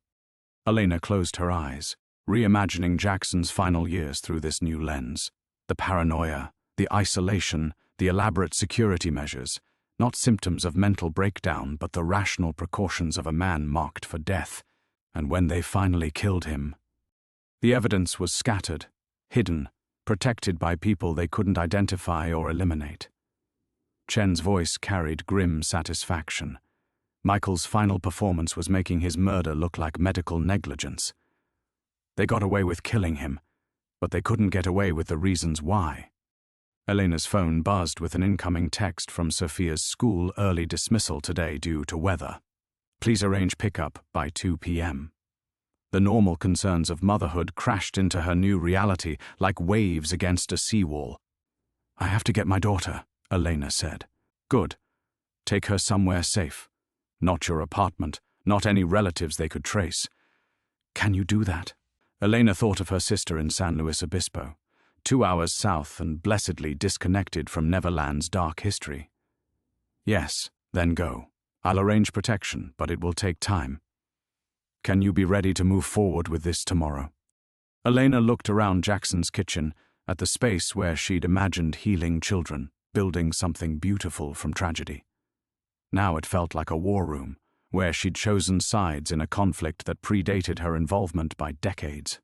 Elena closed her eyes, reimagining Jackson's final years through this new lens. The paranoia, the isolation, the elaborate security measures, not symptoms of mental breakdown, but the rational precautions of a man marked for death. And when they finally killed him, the evidence was scattered, hidden, protected by people they couldn't identify or eliminate. Chen's voice carried grim satisfaction. Michael's final performance was making his murder look like medical negligence. They got away with killing him, but they couldn't get away with the reasons why. Elena's phone buzzed with an incoming text from Sophia's school: early dismissal today due to weather. Please arrange pickup by 2 p.m. The normal concerns of motherhood crashed into her new reality like waves against a seawall. I have to get my daughter, Elena said. Good. Take her somewhere safe. Not your apartment, not any relatives they could trace. Can you do that? Elena thought of her sister in San Luis Obispo, 2 hours south and blessedly disconnected from Neverland's dark history. Yes, then go. I'll arrange protection, but it will take time. Can you be ready to move forward with this tomorrow? Elena looked around Jackson's kitchen, at the space where she'd imagined healing children, building something beautiful from tragedy. Now it felt like a war room, where she'd chosen sides in a conflict that predated her involvement by decades.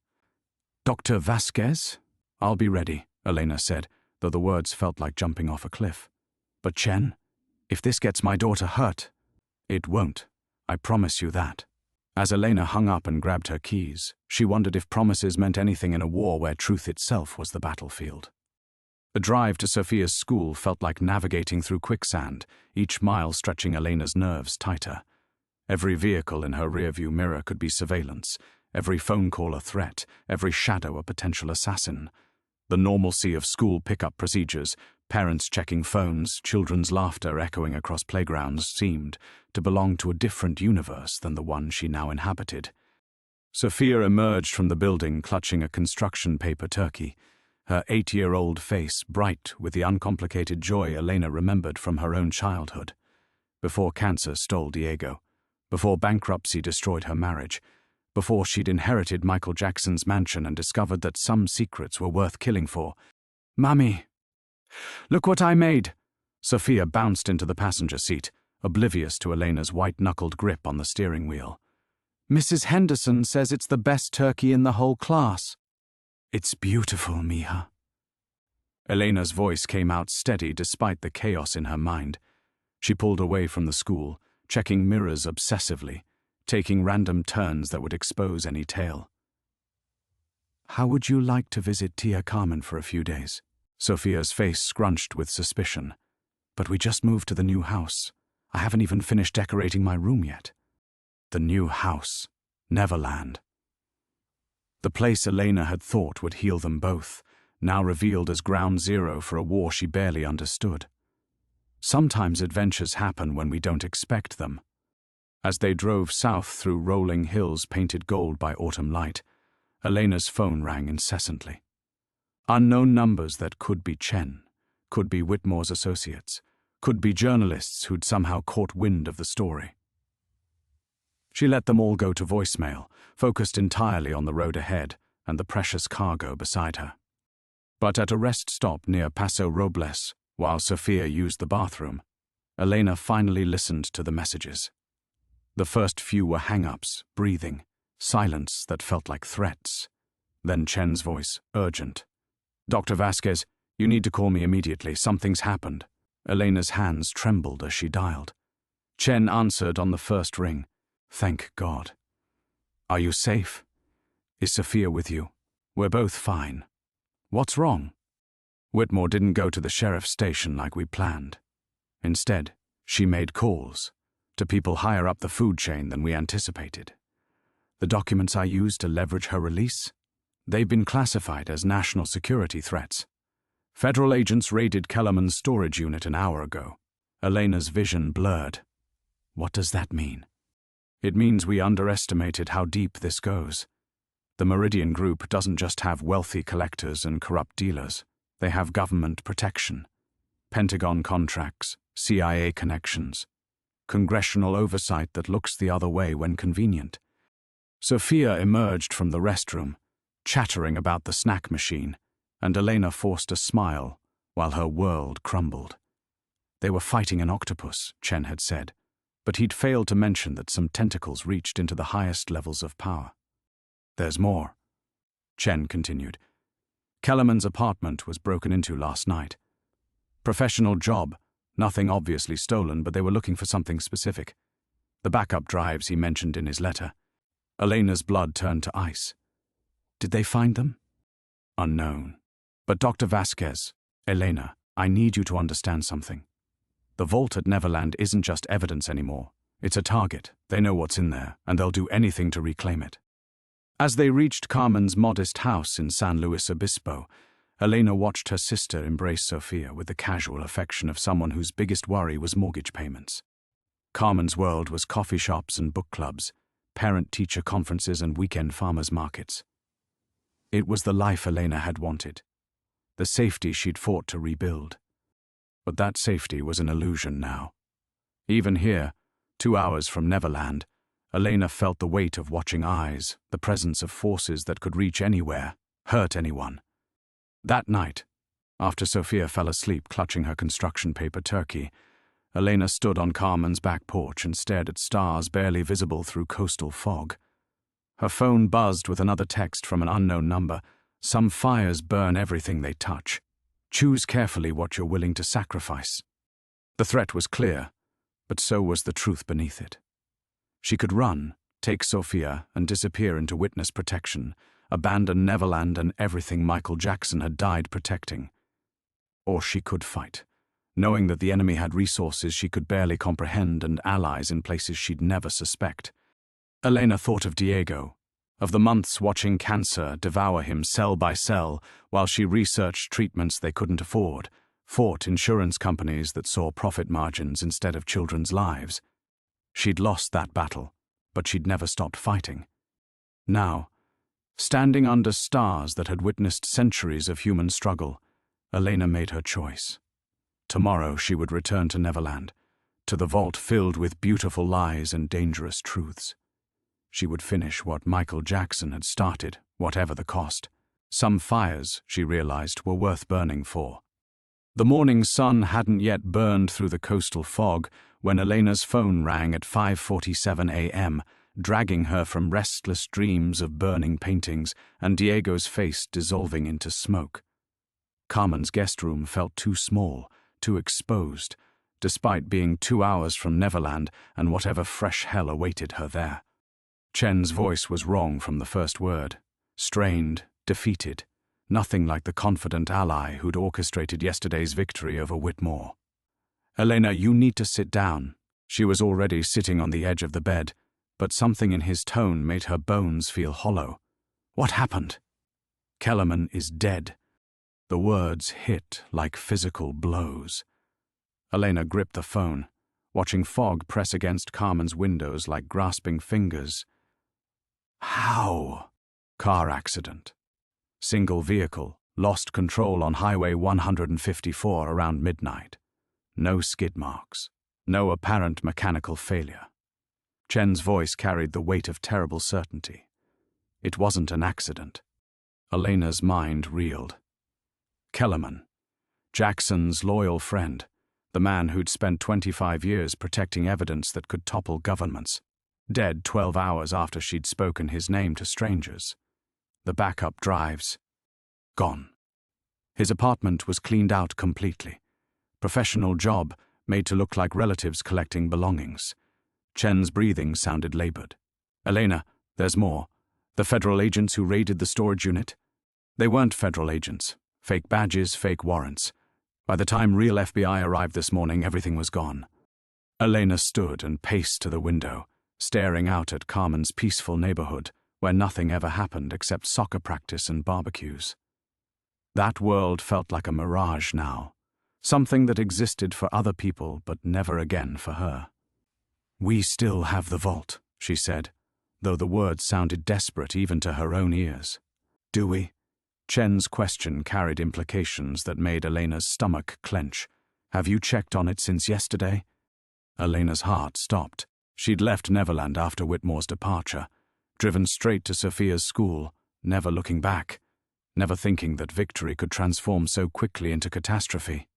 Dr. Vasquez? I'll be ready, Elena said, though the words felt like jumping off a cliff. But Chen, if this gets my daughter hurt, it won't. I promise you that. As Elena hung up and grabbed her keys, she wondered if promises meant anything in a war where truth itself was the battlefield. The drive to Sophia's school felt like navigating through quicksand, each mile stretching Elena's nerves tighter. Every vehicle in her rearview mirror could be surveillance, every phone call a threat, every shadow a potential assassin. The normalcy of school pickup procedures, parents checking phones, children's laughter echoing across playgrounds, seemed to belong to a different universe than the one she now inhabited. Sophia emerged from the building clutching a construction paper turkey, her 8-year-old face bright with the uncomplicated joy Elena remembered from her own childhood. Before cancer stole Diego, before bankruptcy destroyed her marriage, before she'd inherited Michael Jackson's mansion and discovered that some secrets were worth killing for. Mummy! Look what I made! Sophia bounced into the passenger seat, oblivious to Elena's white-knuckled grip on the steering wheel. Mrs. Henderson says it's the best turkey in the whole class. It's beautiful, Mija. Elena's voice came out steady despite the chaos in her mind. She pulled away from the school, checking mirrors obsessively, taking random turns that would expose any tale. How would you like to visit Tia Carmen for a few days? Sophia's face scrunched with suspicion. But we just moved to the new house. I haven't even finished decorating my room yet. The new house. Neverland. The place Elena had thought would heal them both, now revealed as ground zero for a war she barely understood. Sometimes adventures happen when we don't expect them. As they drove south through rolling hills painted gold by autumn light, Elena's phone rang incessantly. Unknown numbers that could be Chen, could be Whitmore's associates, could be journalists who'd somehow caught wind of the story. She let them all go to voicemail, focused entirely on the road ahead and the precious cargo beside her. But at a rest stop near Paso Robles, while Sophia used the bathroom, Elena finally listened to the messages. The first few were hang-ups, breathing, silence that felt like threats. Then Chen's voice, urgent. Dr. Vasquez, You need to call me immediately. Something's happened. Elena's hands trembled as she dialed. Chen answered on the first ring. Thank God. Are you safe? Is Sophia with you? We're both fine. What's wrong? Whitmore didn't go to the sheriff's station like we planned. Instead, she made calls to people higher up the food chain than we anticipated. The documents I used to leverage her release? They've been classified as national security threats. Federal agents raided Kellerman's storage unit an hour ago. Elena's vision blurred. What does that mean? It means we underestimated how deep this goes. The Meridian Group doesn't just have wealthy collectors and corrupt dealers. They have government protection, Pentagon contracts, CIA connections, congressional oversight that looks the other way when convenient. Sophia emerged from the restroom, chattering about the snack machine, and Elena forced a smile while her world crumbled. They were fighting an octopus, Chen had said, but he'd failed to mention that some tentacles reached into the highest levels of power. There's more, Chen continued. Kellerman's apartment was broken into last night. Professional job, nothing obviously stolen, but they were looking for something specific. The backup drives he mentioned in his letter. Elena's blood turned to ice. Did they find them? Unknown. But Dr. Vasquez, Elena, I need you to understand something. The vault at Neverland isn't just evidence anymore. It's a target. They know what's in there, and they'll do anything to reclaim it. As they reached Carmen's modest house in San Luis Obispo, Elena watched her sister embrace Sophia with the casual affection of someone whose biggest worry was mortgage payments. Carmen's world was coffee shops and book clubs, parent-teacher conferences and weekend farmers markets. It was the life Elena had wanted, the safety she'd fought to rebuild. But that safety was an illusion now. Even here, 2 hours from Neverland, Elena felt the weight of watching eyes, the presence of forces that could reach anywhere, hurt anyone. That night, after Sophia fell asleep clutching her construction paper turkey, Elena stood on Carmen's back porch and stared at stars barely visible through coastal fog. Her phone buzzed with another text from an unknown number. Some fires burn everything they touch. Choose carefully what you're willing to sacrifice. The threat was clear, but so was the truth beneath it. She could run, take Sophia, and disappear into witness protection, abandon Neverland and everything Michael Jackson had died protecting. Or she could fight, knowing that the enemy had resources she could barely comprehend and allies in places she'd never suspect. Elena thought of Diego, of the months watching cancer devour him cell by cell while she researched treatments they couldn't afford, fought insurance companies that saw profit margins instead of children's lives. She'd lost that battle, but she'd never stopped fighting. Now, standing under stars that had witnessed centuries of human struggle, Elena made her choice. Tomorrow she would return to Neverland, to the vault filled with beautiful lies and dangerous truths. She would finish what Michael Jackson had started, whatever the cost. Some fires, she realized, were worth burning for. The morning sun hadn't yet burned through the coastal fog when Elena's phone rang at 5:47 a.m., dragging her from restless dreams of burning paintings and Diego's face dissolving into smoke. Carmen's guest room felt too small, too exposed, despite being 2 hours from Neverland and whatever fresh hell awaited her there. Chen's voice was wrong from the first word. Strained, defeated, nothing like the confident ally who'd orchestrated yesterday's victory over Whitmore. Elena, you need to sit down. She was already sitting on the edge of the bed, but something in his tone made her bones feel hollow. What happened? Kellerman is dead. The words hit like physical blows. Elena gripped the phone, watching fog press against Carmen's windows like grasping fingers. How? Car accident. Single vehicle, lost control on Highway 154 around midnight. No skid marks. No apparent mechanical failure. Chen's voice carried the weight of terrible certainty. It wasn't an accident. Elena's mind reeled. Kellerman, Jackson's loyal friend, the man who'd spent 25 years protecting evidence that could topple governments, dead 12 hours after she'd spoken his name to strangers. The backup drives, gone. His apartment was cleaned out completely. Professional job made to look like relatives collecting belongings. Chen's breathing sounded labored. "Elena, there's more. The federal agents who raided the storage unit? They weren't federal agents. Fake badges, fake warrants. By the time real FBI arrived this morning, everything was gone." Elena stood and paced to the window, staring out at Carmen's peaceful neighborhood, where nothing ever happened except soccer practice and barbecues. That world felt like a mirage now, something that existed for other people but never again for her. "We still have the vault," she said, though the words sounded desperate even to her own ears. "Do we?" Chen's question carried implications that made Elena's stomach clench. "Have you checked on it since yesterday?" Elena's heart stopped. She'd left Neverland after Whitmore's departure, driven straight to Sophia's school, never looking back, never thinking that victory could transform so quickly into catastrophe.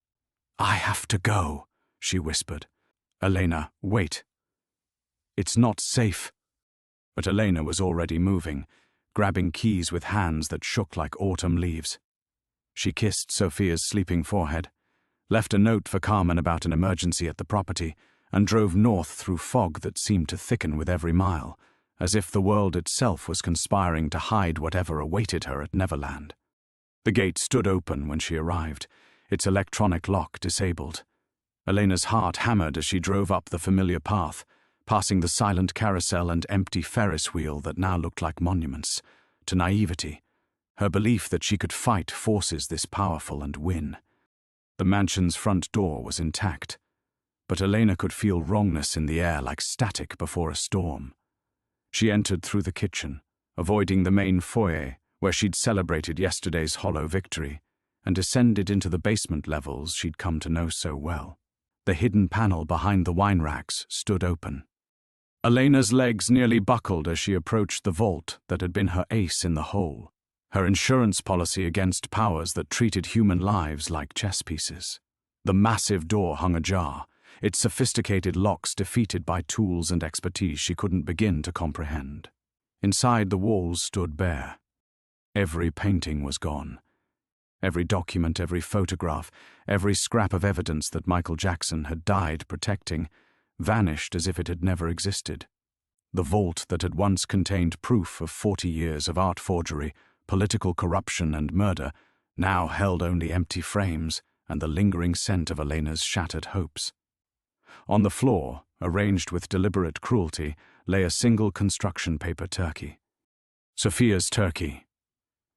"I have to go," she whispered. "Elena, wait. It's not safe." But Elena was already moving, grabbing keys with hands that shook like autumn leaves. She kissed Sophia's sleeping forehead, left a note for Carmen about an emergency at the property, and drove north through fog that seemed to thicken with every mile, as if the world itself was conspiring to hide whatever awaited her at Neverland. The gate stood open when she arrived, its electronic lock disabled. Elena's heart hammered as she drove up the familiar path, passing the silent carousel and empty Ferris wheel that now looked like monuments to naivety, her belief that she could fight forces this powerful and win. The mansion's front door was intact, but Elena could feel wrongness in the air like static before a storm. She entered through the kitchen, avoiding the main foyer where she'd celebrated yesterday's hollow victory, and descended into the basement levels she'd come to know so well. The hidden panel behind the wine racks stood open. Elena's legs nearly buckled as she approached the vault that had been her ace in the hole, her insurance policy against powers that treated human lives like chess pieces. The massive door hung ajar, its sophisticated locks defeated by tools and expertise she couldn't begin to comprehend. Inside, the walls stood bare. Every painting was gone. Every document, every photograph, every scrap of evidence that Michael Jackson had died protecting vanished as if it had never existed. The vault that had once contained proof of 40 years of art forgery, political corruption, and murder now held only empty frames and the lingering scent of Elena's shattered hopes. On the floor, arranged with deliberate cruelty, lay a single construction paper turkey. Sophia's turkey.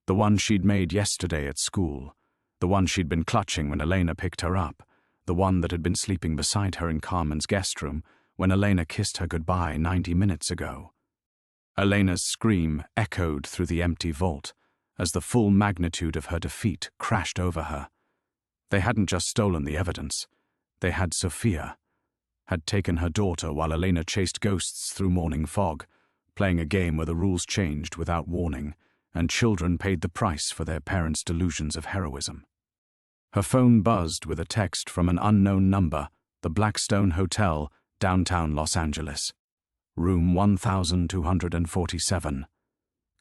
The one she'd made yesterday at school, the one she'd been clutching when Elena picked her up, the one that had been sleeping beside her in Carmen's guest room when Elena kissed her goodbye 90 minutes ago. Elena's scream echoed through the empty vault as the full magnitude of her defeat crashed over her. They hadn't just stolen the evidence. They had Sophia, had taken her daughter while Elena chased ghosts through morning fog, playing a game where the rules changed without warning, and children paid the price for their parents' delusions of heroism. Her phone buzzed with a text from an unknown number, the Blackstone Hotel, downtown Los Angeles. Room 1247.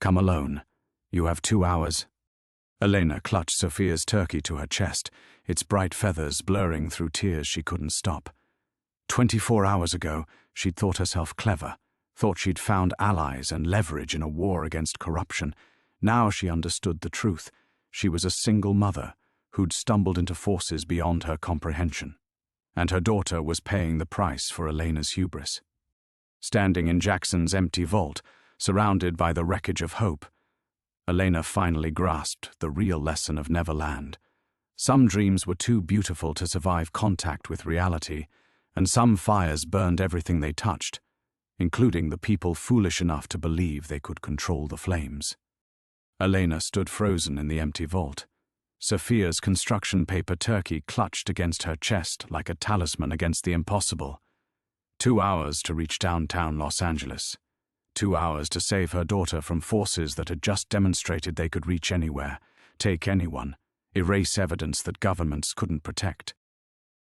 Come alone. You have 2 hours. Elena clutched Sophia's turkey to her chest, its bright feathers blurring through tears she couldn't stop. 24 hours ago, she'd thought herself clever, thought she'd found allies and leverage in a war against corruption. Now she understood the truth. She was a single mother who'd stumbled into forces beyond her comprehension, and her daughter was paying the price for Elena's hubris. Standing in Jackson's empty vault, surrounded by the wreckage of hope, Elena finally grasped the real lesson of Neverland. Some dreams were too beautiful to survive contact with reality, and some fires burned everything they touched, including the people foolish enough to believe they could control the flames. Elena stood frozen in the empty vault. Sophia's construction paper turkey clutched against her chest like a talisman against the impossible. 2 hours to reach downtown Los Angeles. 2 hours to save her daughter from forces that had just demonstrated they could reach anywhere, take anyone, erase evidence that governments couldn't protect.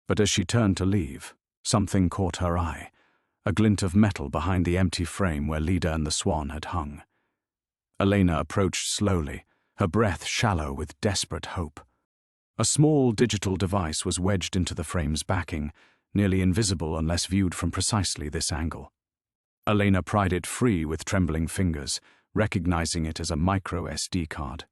But as she turned to leave, something caught her eye, a glint of metal behind the empty frame where Leda and the Swan had hung. Elena approached slowly, her breath shallow with desperate hope. A small digital device was wedged into the frame's backing, nearly invisible unless viewed from precisely this angle. Elena pried it free with trembling fingers, recognizing it as a micro SD card.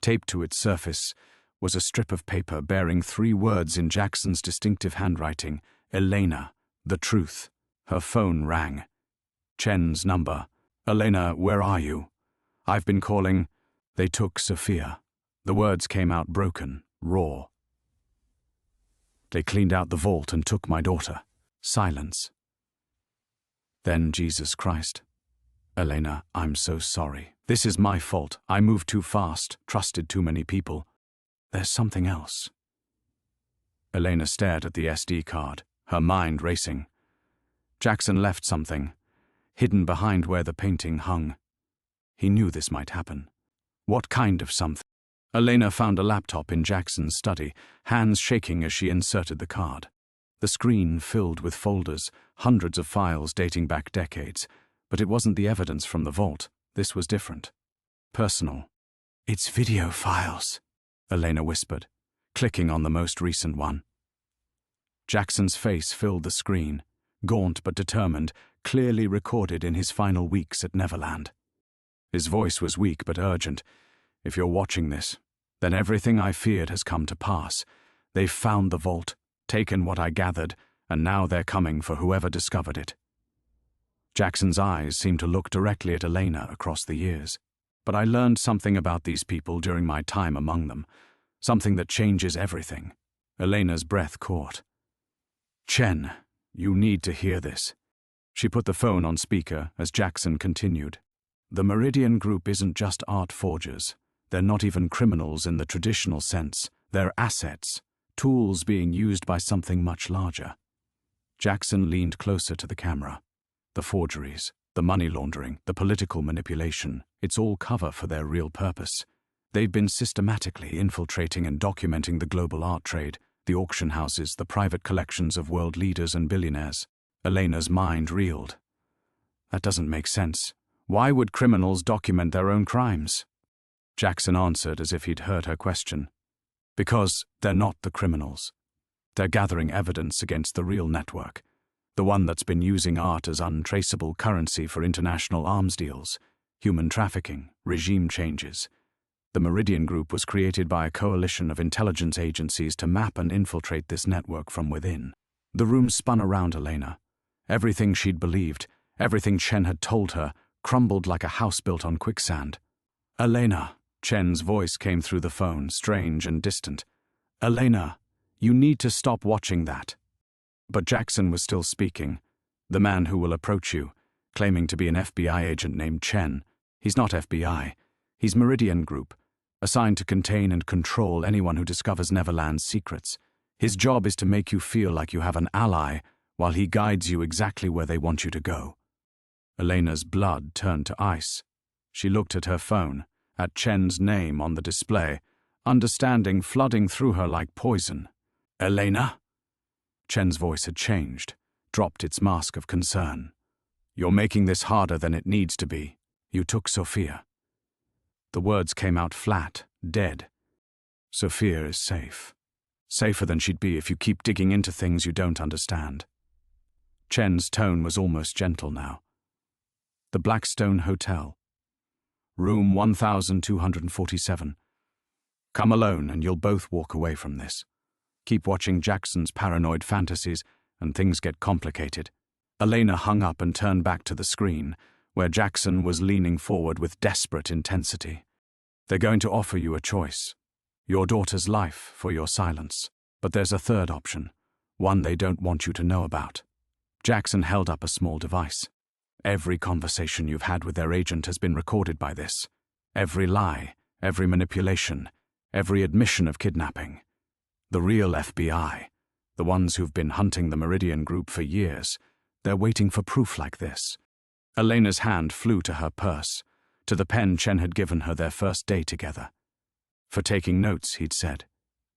Taped to its surface was a strip of paper bearing 3 words in Jackson's distinctive handwriting: Elena, the truth. Her phone rang. Chen's number. "Elena, where are you? I've been calling." "They took Sophia." The words came out broken, raw. "They cleaned out the vault and took my daughter." Silence. Then, "Jesus Christ. Elena, I'm so sorry. This is my fault. I moved too fast, trusted too many people. There's something else." Elena stared at the SD card, her mind racing. Jackson left something, hidden behind where the painting hung. He knew this might happen. What kind of something? Elena found a laptop in Jackson's study, hands shaking as she inserted the card. The screen filled with folders, hundreds of files dating back decades, but it wasn't the evidence from the vault. This was different. Personal. "It's video files," Elena whispered, clicking on the most recent one. Jackson's face filled the screen, gaunt but determined, clearly recorded in his final weeks at Neverland. His voice was weak but urgent. "If you're watching this, then everything I feared has come to pass. They've found the vault, taken what I gathered, and now they're coming for whoever discovered it." Jackson's eyes seemed to look directly at Elena across the years. "But I learned something about these people during my time among them, something that changes everything." Elena's breath caught. "Chen, you need to hear this." She put the phone on speaker as Jackson continued. "The Meridian Group isn't just art forgers. They're not even criminals in the traditional sense. They're assets, tools being used by something much larger." Jackson leaned closer to the camera. "The forgeries, the money laundering, the political manipulation, it's all cover for their real purpose. They've been systematically infiltrating and documenting the global art trade, the auction houses, the private collections of world leaders and billionaires." Elena's mind reeled. "That doesn't make sense. Why would criminals document their own crimes?" Jackson answered as if he'd heard her question. "Because they're not the criminals. They're gathering evidence against the real network, the one that's been using art as untraceable currency for international arms deals, human trafficking, regime changes. The Meridian Group was created by a coalition of intelligence agencies to map and infiltrate this network from within." The room spun around Elena. Everything she'd believed, everything Chen had told her, crumbled like a house built on quicksand. "Elena," Chen's voice came through the phone, strange and distant. "Elena, you need to stop watching that." But Jackson was still speaking. "The man who will approach you, claiming to be an FBI agent named Chen. He's not FBI. He's Meridian Group, assigned to contain and control anyone who discovers Neverland's secrets. His job is to make you feel like you have an ally while he guides you exactly where they want you to go." Elena's blood turned to ice. She looked at her phone, at Chen's name on the display, understanding flooding through her like poison. "Elena?" Chen's voice had changed, dropped its mask of concern. "You're making this harder than it needs to be. You took Sophia." The words came out flat, dead. "Sophia is safe. Safer than she'd be if you keep digging into things you don't understand." Chen's tone was almost gentle now. "The Blackstone Hotel. Room 1247. Come alone and you'll both walk away from this. Keep watching Jackson's paranoid fantasies and things get complicated." Elena hung up and turned back to the screen, where Jackson was leaning forward with desperate intensity. "They're going to offer you a choice. Your daughter's life for your silence. But there's a third option, one they don't want you to know about." Jackson held up a small device. "Every conversation you've had with their agent has been recorded by this. Every lie, every manipulation, every admission of kidnapping. The real FBI, the ones who've been hunting the Meridian Group for years, they're waiting for proof like this." Elena's hand flew to her purse, to the pen Chen had given her their first day together. "For taking notes," he'd said.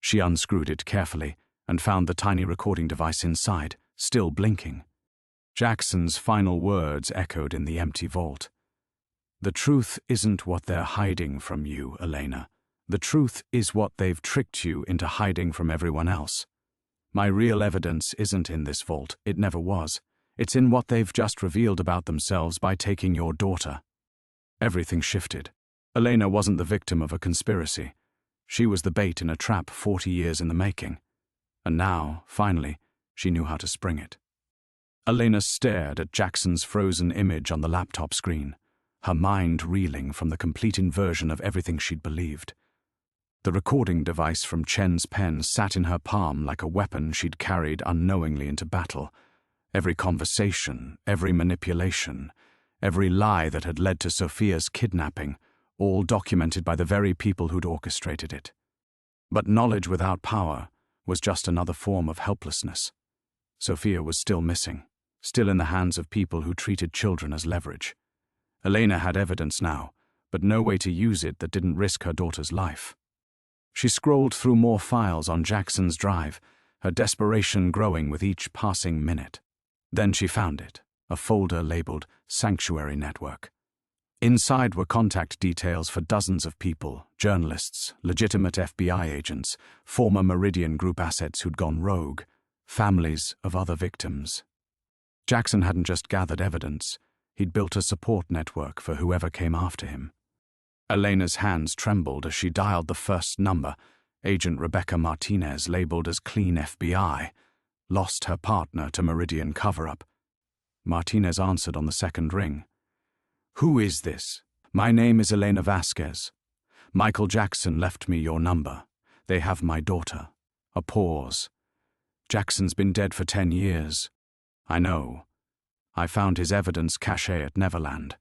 She unscrewed it carefully and found the tiny recording device inside, still blinking. Jackson's final words echoed in the empty vault. "The truth isn't what they're hiding from you, Elena. The truth is what they've tricked you into hiding from everyone else. My real evidence isn't in this vault, it never was. It's in what they've just revealed about themselves by taking your daughter. Everything shifted. Elena wasn't the victim of a conspiracy. She was the bait in a trap 40 years in the making. And now, finally, she knew how to spring it. Elena stared at Jackson's frozen image on the laptop screen, her mind reeling from the complete inversion of everything she'd believed. The recording device from Chen's pen sat in her palm like a weapon she'd carried unknowingly into battle. Every conversation, every manipulation, every lie that had led to Sophia's kidnapping, all documented by the very people who'd orchestrated it. But knowledge without power was just another form of helplessness. Sophia was still missing, still in the hands of people who treated children as leverage. Elena had evidence now, but no way to use it that didn't risk her daughter's life. She scrolled through more files on Jackson's drive, her desperation growing with each passing minute. Then she found it, a folder labeled Sanctuary Network. Inside were contact details for dozens of people, journalists, legitimate FBI agents, former Meridian Group assets who'd gone rogue, families of other victims. Jackson hadn't just gathered evidence, he'd built a support network for whoever came after him. Elena's hands trembled as she dialed the first number. Agent Rebecca Martinez, labeled as Clean FBI, lost her partner to Meridian cover-up. Martinez answered on the second ring. "Who is this? My name is Elena Vasquez. Michael Jackson left me your number. They have my daughter." A pause. "Jackson's been dead for 10 years. I know. I found his evidence cache at Neverland.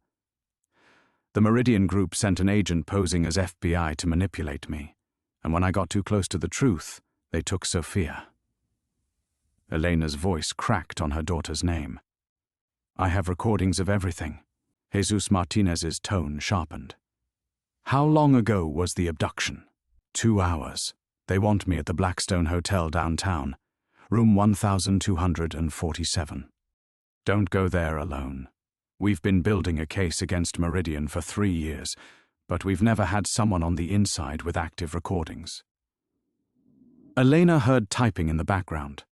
The Meridian Group sent an agent posing as FBI to manipulate me, and when I got too close to the truth, they took Sophia." Elena's voice cracked on her daughter's name. "I have recordings of everything." Jesus Martinez's tone sharpened. "How long ago was the abduction?" 2 hours. They want me at the Blackstone Hotel downtown, room 1247. Don't go there alone. We've been building a case against Meridian for 3 years, but we've never had someone on the inside with active recordings. Elena heard typing in the background.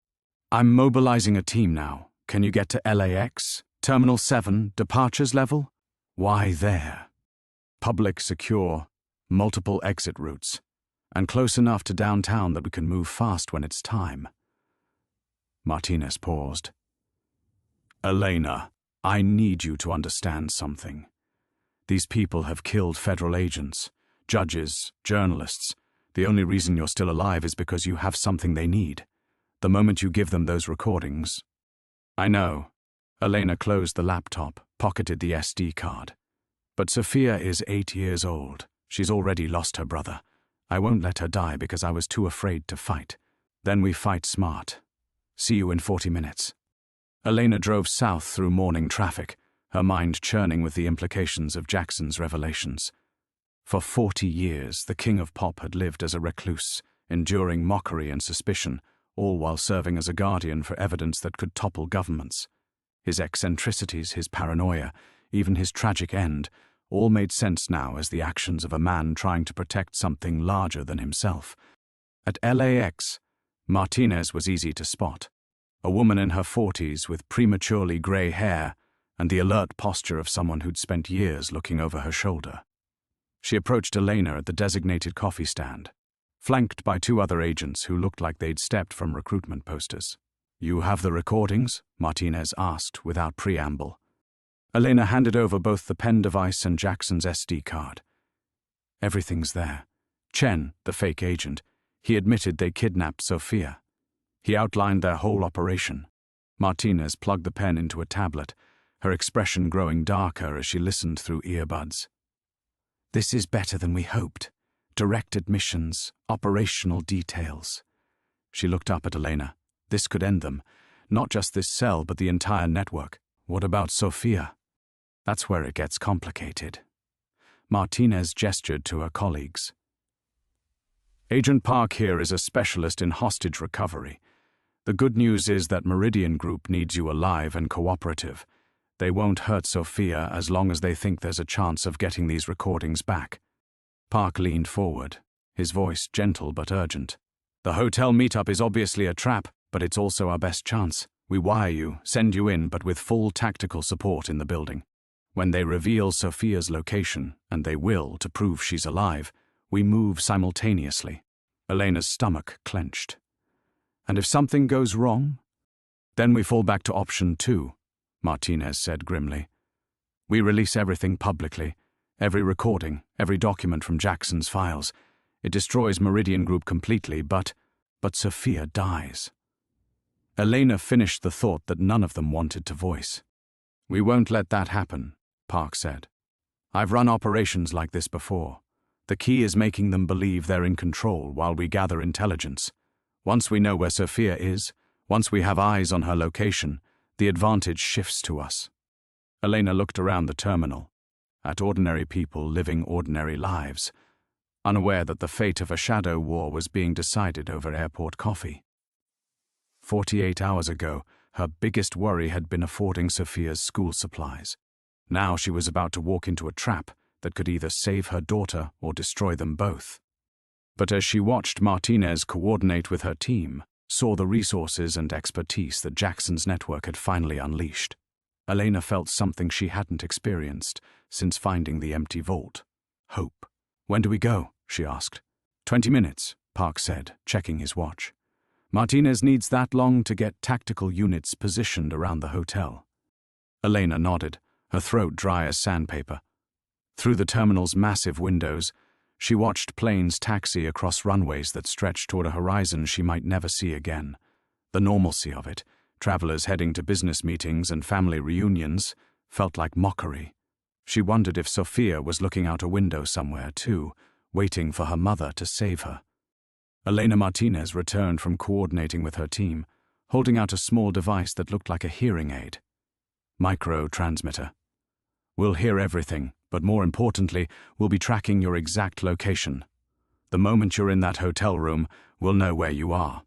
"I'm mobilizing a team now. Can you get to LAX? Terminal 7, departures level?" "Why there?" "Public, secure, multiple exit routes, and close enough to downtown that we can move fast when it's time." Martinez paused. "Elena, I need you to understand something. These people have killed federal agents, judges, journalists. The only reason you're still alive is because you have something they need. The moment you give them those recordings..." "I know." Elena closed the laptop, pocketed the SD card. "But Sophia is 8 years old. She's already lost her brother. I won't let her die because I was too afraid to fight. Then we fight smart. See you in 40 minutes. Elena drove south through morning traffic, her mind churning with the implications of Jackson's revelations. For 40 years, the king of pop had lived as a recluse, enduring mockery and suspicion, all while serving as a guardian for evidence that could topple governments. His eccentricities, his paranoia, even his tragic end, all made sense now as the actions of a man trying to protect something larger than himself. At LAX, Martinez was easy to spot. A woman in her 40s with prematurely grey hair and the alert posture of someone who'd spent years looking over her shoulder. She approached Elena at the designated coffee stand, flanked by 2 other agents who looked like they'd stepped from recruitment posters. "You have the recordings?" Martinez asked without preamble. Elena handed over both the pen device and Jackson's SD card. "Everything's there. Chen, the fake agent, he admitted they kidnapped Sophia. He outlined their whole operation." Martinez plugged the pen into a tablet, her expression growing darker as she listened through earbuds. "This is better than we hoped. Direct admissions, operational details." She looked up at Elena. This could end them. Not just this cell, but the entire network. "What about Sophia?" "That's where it gets complicated." Martinez gestured to her colleagues. "Agent Park here is a specialist in hostage recovery. The good news is that Meridian Group needs you alive and cooperative. They won't hurt Sophia as long as they think there's a chance of getting these recordings back." Park leaned forward, his voice gentle but urgent. "The hotel meetup is obviously a trap, but it's also our best chance. We wire you, send you in, but with full tactical support in the building. When they reveal Sophia's location, and they will to prove she's alive, we move simultaneously." Elena's stomach clenched. "And if something goes wrong?" "Then we fall back to option 2, Martinez said grimly. "We release everything publicly, every recording, every document from Jackson's files. It destroys Meridian Group completely, but Sophia dies." Elena finished the thought that none of them wanted to voice. "We won't let that happen," Park said. "I've run operations like this before. The key is making them believe they're in control while we gather intelligence. Once we know where Sophia is, once we have eyes on her location, the advantage shifts to us." Elena looked around the terminal, at ordinary people living ordinary lives, unaware that the fate of a shadow war was being decided over airport coffee. 48 hours ago, her biggest worry had been affording Sophia's school supplies. Now she was about to walk into a trap that could either save her daughter or destroy them both. But as she watched Martinez coordinate with her team, saw the resources and expertise that Jackson's network had finally unleashed, Elena felt something she hadn't experienced since finding the empty vault: hope. "When do we go?" she asked. 20 minutes, Park said, checking his watch. "Martinez needs that long to get tactical units positioned around the hotel." Elena nodded, her throat dry as sandpaper. Through the terminal's massive windows, she watched planes taxi across runways that stretched toward a horizon she might never see again. The normalcy of it, travelers heading to business meetings and family reunions, felt like mockery. She wondered if Sophia was looking out a window somewhere, too, waiting for her mother to save her. Elena Martinez returned from coordinating with her team, holding out a small device that looked like a hearing aid. "Micro-transmitter. We'll hear everything, but more importantly, we'll be tracking your exact location. The moment you're in that hotel room, we'll know where you are."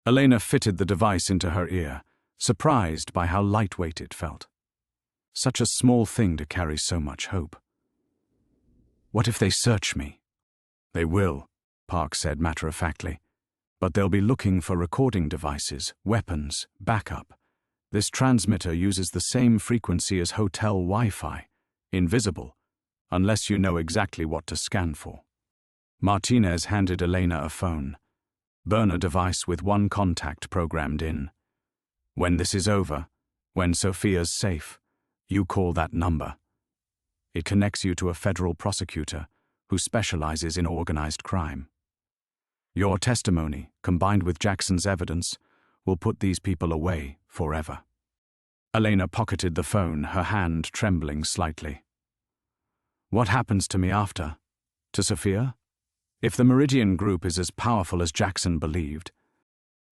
Elena fitted the device into her ear, surprised by how lightweight it felt. Such a small thing to carry so much hope. "What if they search me?" "They will," Park said matter-of-factly. "But they'll be looking for recording devices, weapons, backup. This transmitter uses the same frequency as hotel Wi-Fi, invisible, unless you know exactly what to scan for." Martinez handed Elena a phone. "Burner device with one contact programmed in. When this is over, when Sophia's safe, you call that number. It connects you to a federal prosecutor who specializes in organized crime. Your testimony, combined with Jackson's evidence, will put these people away forever." Elena pocketed the phone, her hand trembling slightly. "What happens to me after? To Sophia? If the Meridian Group is as powerful as Jackson believed—"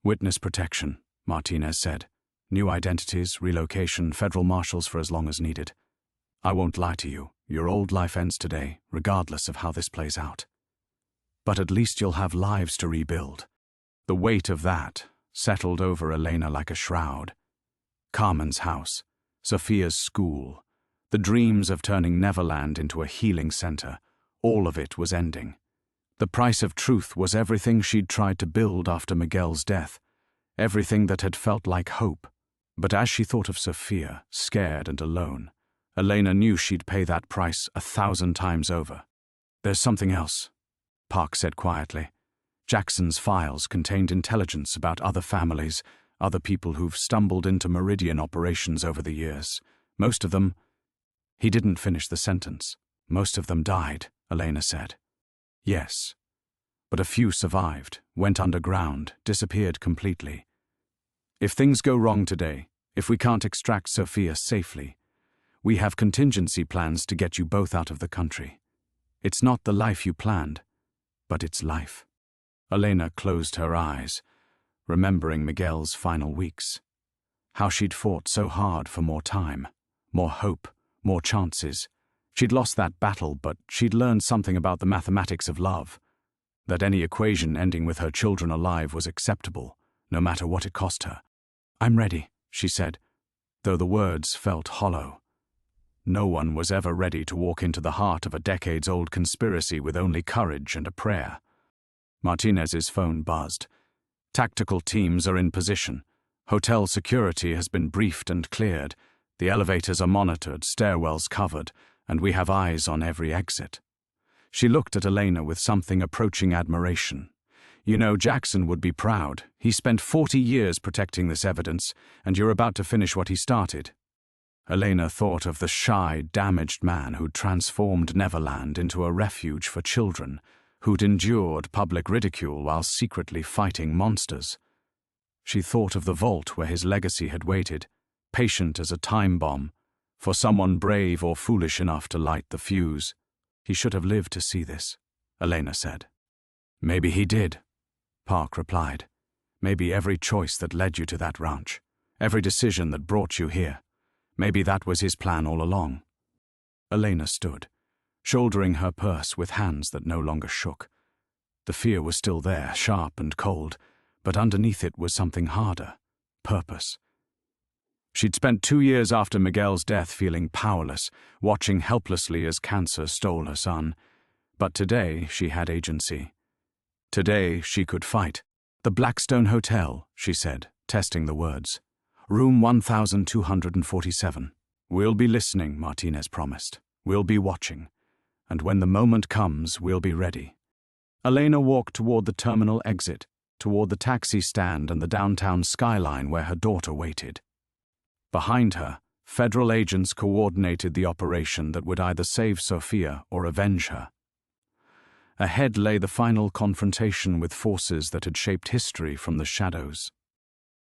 "Witness protection," Martinez said. "New identities, relocation, federal marshals for as long as needed. I won't lie to you, your old life ends today, regardless of how this plays out. But at least you'll have lives to rebuild." The weight of that settled over Elena like a shroud. Carmen's house, Sophia's school, the dreams of turning Neverland into a healing center, all of it was ending. The price of truth was everything she'd tried to build after Miguel's death, everything that had felt like hope. But as she thought of Sophia, scared and alone, Elena knew she'd pay that price 1,000 times over. "There's something else," Park said quietly. "Jackson's files contained intelligence about other families, other people who've stumbled into Meridian operations over the years. Most of them—" He didn't finish the sentence. "Most of them died," Elena said. "Yes. But a few survived, went underground, disappeared completely. If things go wrong today, if we can't extract Sophia safely, we have contingency plans to get you both out of the country. It's not the life you planned, but it's life." Elena closed her eyes, remembering Miguel's final weeks. How she'd fought so hard for more time, more hope, more chances. She'd lost that battle, but she'd learned something about the mathematics of love, that any equation ending with her children alive was acceptable, no matter what it cost her. "I'm ready," she said, though the words felt hollow. No one was ever ready to walk into the heart of a decades-old conspiracy with only courage and a prayer. Martinez's phone buzzed. Tactical teams are in position. Hotel security has been briefed and cleared. The elevators are monitored, stairwells covered, and we have eyes on every exit. She looked at Elena with something approaching admiration. You know, Jackson would be proud. He spent 40 years protecting this evidence, and you're about to finish what he started. Elena thought of the shy, damaged man who'd transformed Neverland into a refuge for children, who'd endured public ridicule while secretly fighting monsters. She thought of the vault where his legacy had waited, patient as a time bomb, for someone brave or foolish enough to light the fuse. He should have lived to see this, Elena said. Maybe he did, Park replied. Maybe every choice that led you to that ranch, every decision that brought you here, maybe that was his plan all along. Elena stood, shouldering her purse with hands that no longer shook. The fear was still there, sharp and cold, but underneath it was something harder, purpose. She'd spent 2 years after Miguel's death feeling powerless, watching helplessly as cancer stole her son. But today she had agency. Today she could fight. The Blackstone Hotel, she said, testing the words. Room 1247. We'll be listening, Martinez promised. We'll be watching. And when the moment comes, we'll be ready. Elena walked toward the terminal exit, toward the taxi stand and the downtown skyline where her daughter waited. Behind her, federal agents coordinated the operation that would either save Sophia or avenge her. Ahead lay the final confrontation with forces that had shaped history from the shadows.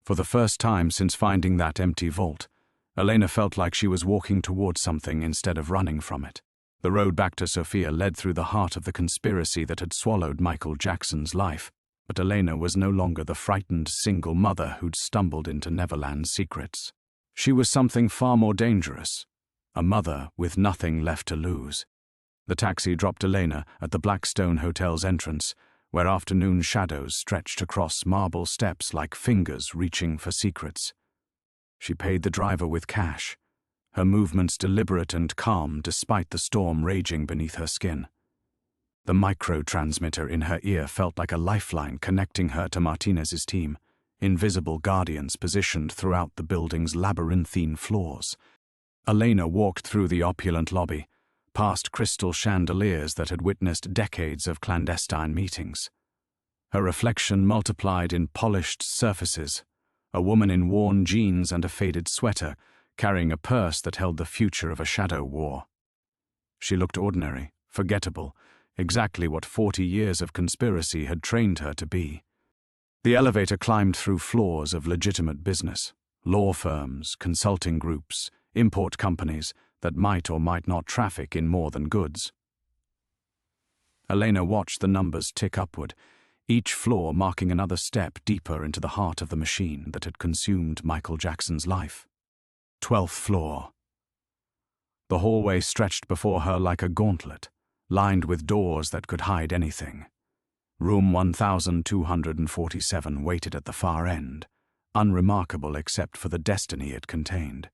For the first time since finding that empty vault, Elena felt like she was walking towards something instead of running from it. The road back to Sophia led through the heart of the conspiracy that had swallowed Michael Jackson's life, but Elena was no longer the frightened single mother who'd stumbled into Neverland's secrets. She was something far more dangerous, a mother with nothing left to lose. The taxi dropped Elena at the Blackstone Hotel's entrance, where afternoon shadows stretched across marble steps like fingers reaching for secrets. She paid the driver with cash, her movements deliberate and calm despite the storm raging beneath her skin. The micro-transmitter in her ear felt like a lifeline connecting her to Martinez's team, invisible guardians positioned throughout the building's labyrinthine floors. Elena walked through the opulent lobby, past crystal chandeliers that had witnessed decades of clandestine meetings. Her reflection multiplied in polished surfaces, a woman in worn jeans and a faded sweater, carrying a purse that held the future of a shadow war. She looked ordinary, forgettable, exactly what 40 years of conspiracy had trained her to be. The elevator climbed through floors of legitimate business, law firms, consulting groups, import companies that might or might not traffic in more than goods. Elena watched the numbers tick upward, each floor marking another step deeper into the heart of the machine that had consumed Michael Jackson's life. 12th floor. The hallway stretched before her like a gauntlet, lined with doors that could hide anything. Room 1247 waited at the far end, unremarkable except for the destiny it contained.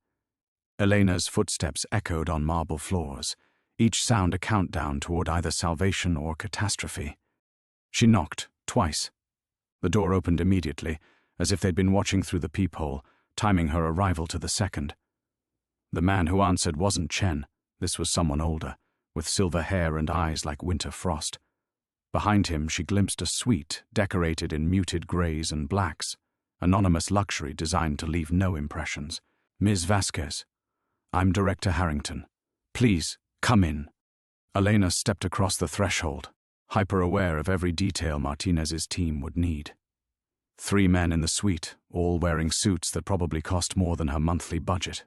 Elena's footsteps echoed on marble floors, each sound a countdown toward either salvation or catastrophe. She knocked, twice. The door opened immediately, as if they'd been watching through the peephole, timing her arrival to the second. The man who answered wasn't Chen. This was someone older, with silver hair and eyes like winter frost. Behind him she glimpsed a suite decorated in muted grays and blacks, anonymous luxury designed to leave no impressions. Ms. Vasquez, I'm Director Harrington. Please, come in. Elena stepped across the threshold, hyper-aware of every detail Martinez's team would need. 3 men in the suite, all wearing suits that probably cost more than her monthly budget.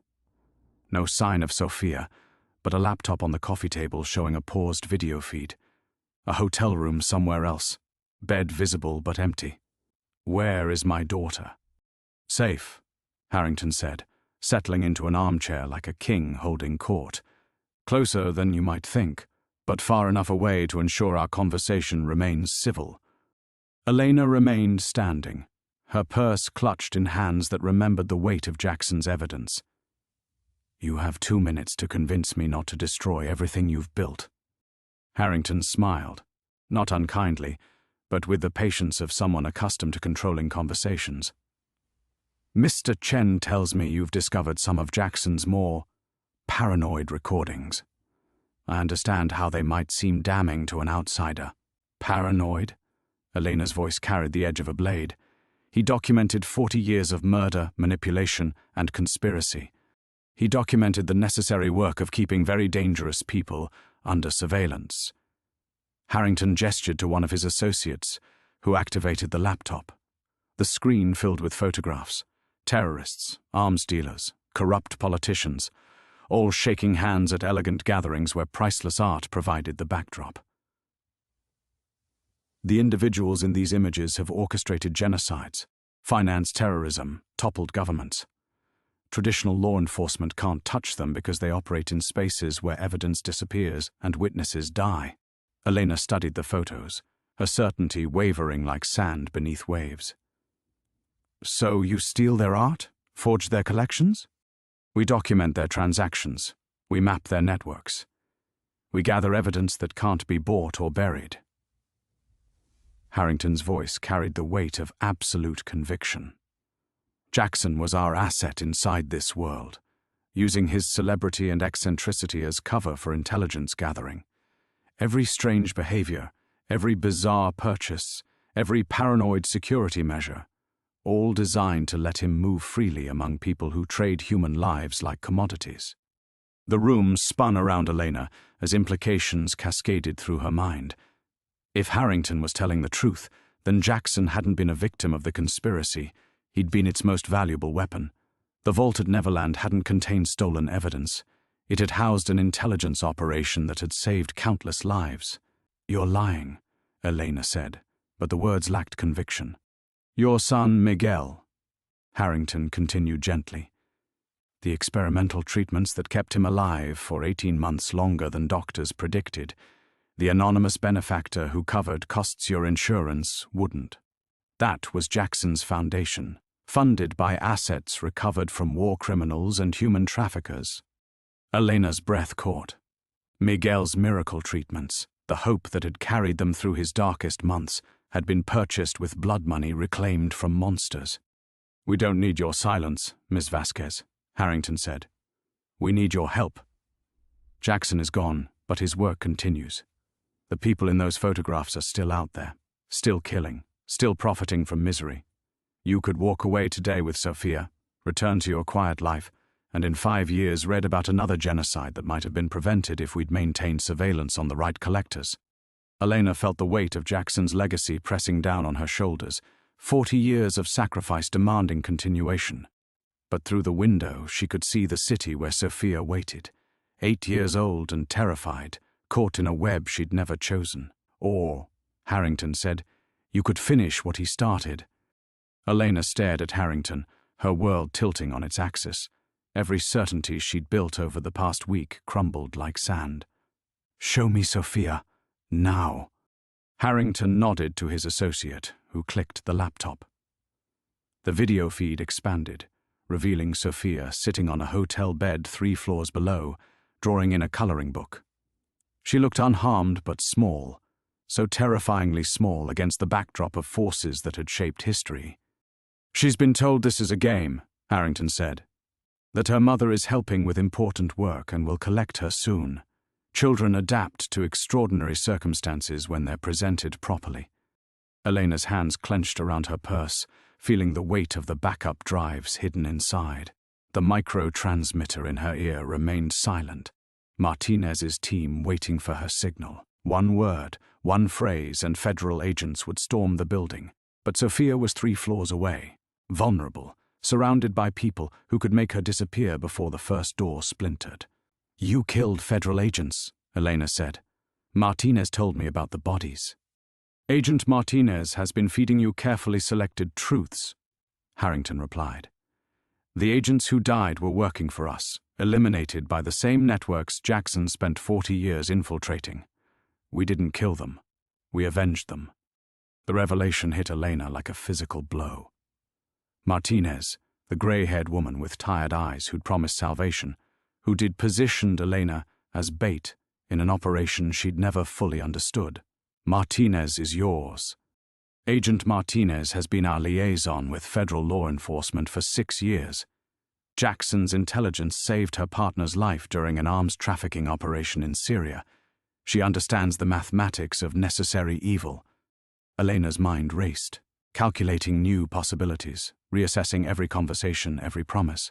No sign of Sophia, but a laptop on the coffee table showing a paused video feed. A hotel room somewhere else, bed visible but empty. Where is my daughter? Safe, Harrington said, settling into an armchair like a king holding court. Closer than you might think, but far enough away to ensure our conversation remains civil. Elena remained standing, her purse clutched in hands that remembered the weight of Jackson's evidence. You have 2 minutes to convince me not to destroy everything you've built. Harrington smiled, not unkindly, but with the patience of someone accustomed to controlling conversations. "Mr. Chen tells me you've discovered some of Jackson's more paranoid recordings. I understand how they might seem damning to an outsider." "Paranoid?" Elena's voice carried the edge of a blade. "He documented 40 years of murder, manipulation, and conspiracy. He documented the necessary work of keeping very dangerous people under surveillance." Harrington gestured to one of his associates, who activated the laptop. The screen filled with photographs. Terrorists, arms dealers, corrupt politicians, all shaking hands at elegant gatherings where priceless art provided the backdrop. The individuals in these images have orchestrated genocides, financed terrorism, toppled governments. Traditional law enforcement can't touch them because they operate in spaces where evidence disappears and witnesses die. Elena studied the photos, her certainty wavering like sand beneath waves. "So you steal their art? Forge their collections?" "We document their transactions. We map their networks. We gather evidence that can't be bought or buried." Harrington's voice carried the weight of absolute conviction. "Jackson was our asset inside this world, using his celebrity and eccentricity as cover for intelligence gathering. Every strange behavior, every bizarre purchase, every paranoid security measure, all designed to let him move freely among people who trade human lives like commodities." The room spun around Elena as implications cascaded through her mind. If Harrington was telling the truth, then Jackson hadn't been a victim of the conspiracy. He'd been its most valuable weapon. The vault at Neverland hadn't contained stolen evidence. It had housed an intelligence operation that had saved countless lives. "You're lying," Elena said, but the words lacked conviction. "Your son, Miguel," Harrington continued gently. "The experimental treatments that kept him alive for 18 months longer than doctors predicted. The anonymous benefactor who covered costs your insurance wouldn't. That was Jackson's foundation, funded by assets recovered from war criminals and human traffickers." Elena's breath caught. Miguel's miracle treatments, the hope that had carried them through his darkest months, had been purchased with blood money reclaimed from monsters. "We don't need your silence, Ms. Vasquez," Harrington said. "We need your help. Jackson is gone, but his work continues. The people in those photographs are still out there, still killing, still profiting from misery. You could walk away today with Sophia, return to your quiet life, and in 5 years read about another genocide that might have been prevented if we'd maintained surveillance on the right collectors." Elena felt the weight of Jackson's legacy pressing down on her shoulders, 40 years of sacrifice demanding continuation. But through the window she could see the city where Sophia waited, 8 years old and terrified, caught in a web she'd never chosen. "Or," Harrington said, "you could finish what he started." Elena stared at Harrington, her world tilting on its axis. Every certainty she'd built over the past week crumbled like sand. "Show me Sophia, now." Harrington nodded to his associate, who clicked the laptop. The video feed expanded, revealing Sophia sitting on a hotel bed 3 floors below, drawing in a coloring book. She looked unharmed but small, so terrifyingly small against the backdrop of forces that had shaped history. "She's been told this is a game," Harrington said. "That her mother is helping with important work and will collect her soon. Children adapt to extraordinary circumstances when they're presented properly." Elena's hands clenched around her purse, feeling the weight of the backup drives hidden inside. The micro-transmitter in her ear remained silent. Martinez's team waiting for her signal. One word, one phrase, and federal agents would storm the building. But Sophia was 3 floors away, vulnerable, surrounded by people who could make her disappear before the first door splintered. "You killed federal agents," Elena said. "Martinez told me about the bodies." "Agent Martinez has been feeding you carefully selected truths," Harrington replied. "The agents who died were working for us, eliminated by the same networks Jackson spent 40 years infiltrating. We didn't kill them. We avenged them." The revelation hit Elena like a physical blow. Martinez, the gray-haired woman with tired eyes who'd promised salvation, who'd positioned Elena as bait in an operation she'd never fully understood. "Martinez is yours," Agent Martinez has been our liaison with federal law enforcement for 6 years. Jackson's intelligence saved her partner's life during an arms trafficking operation in Syria. She understands the mathematics of necessary evil. Elena's mind raced, calculating new possibilities, reassessing every conversation, every promise.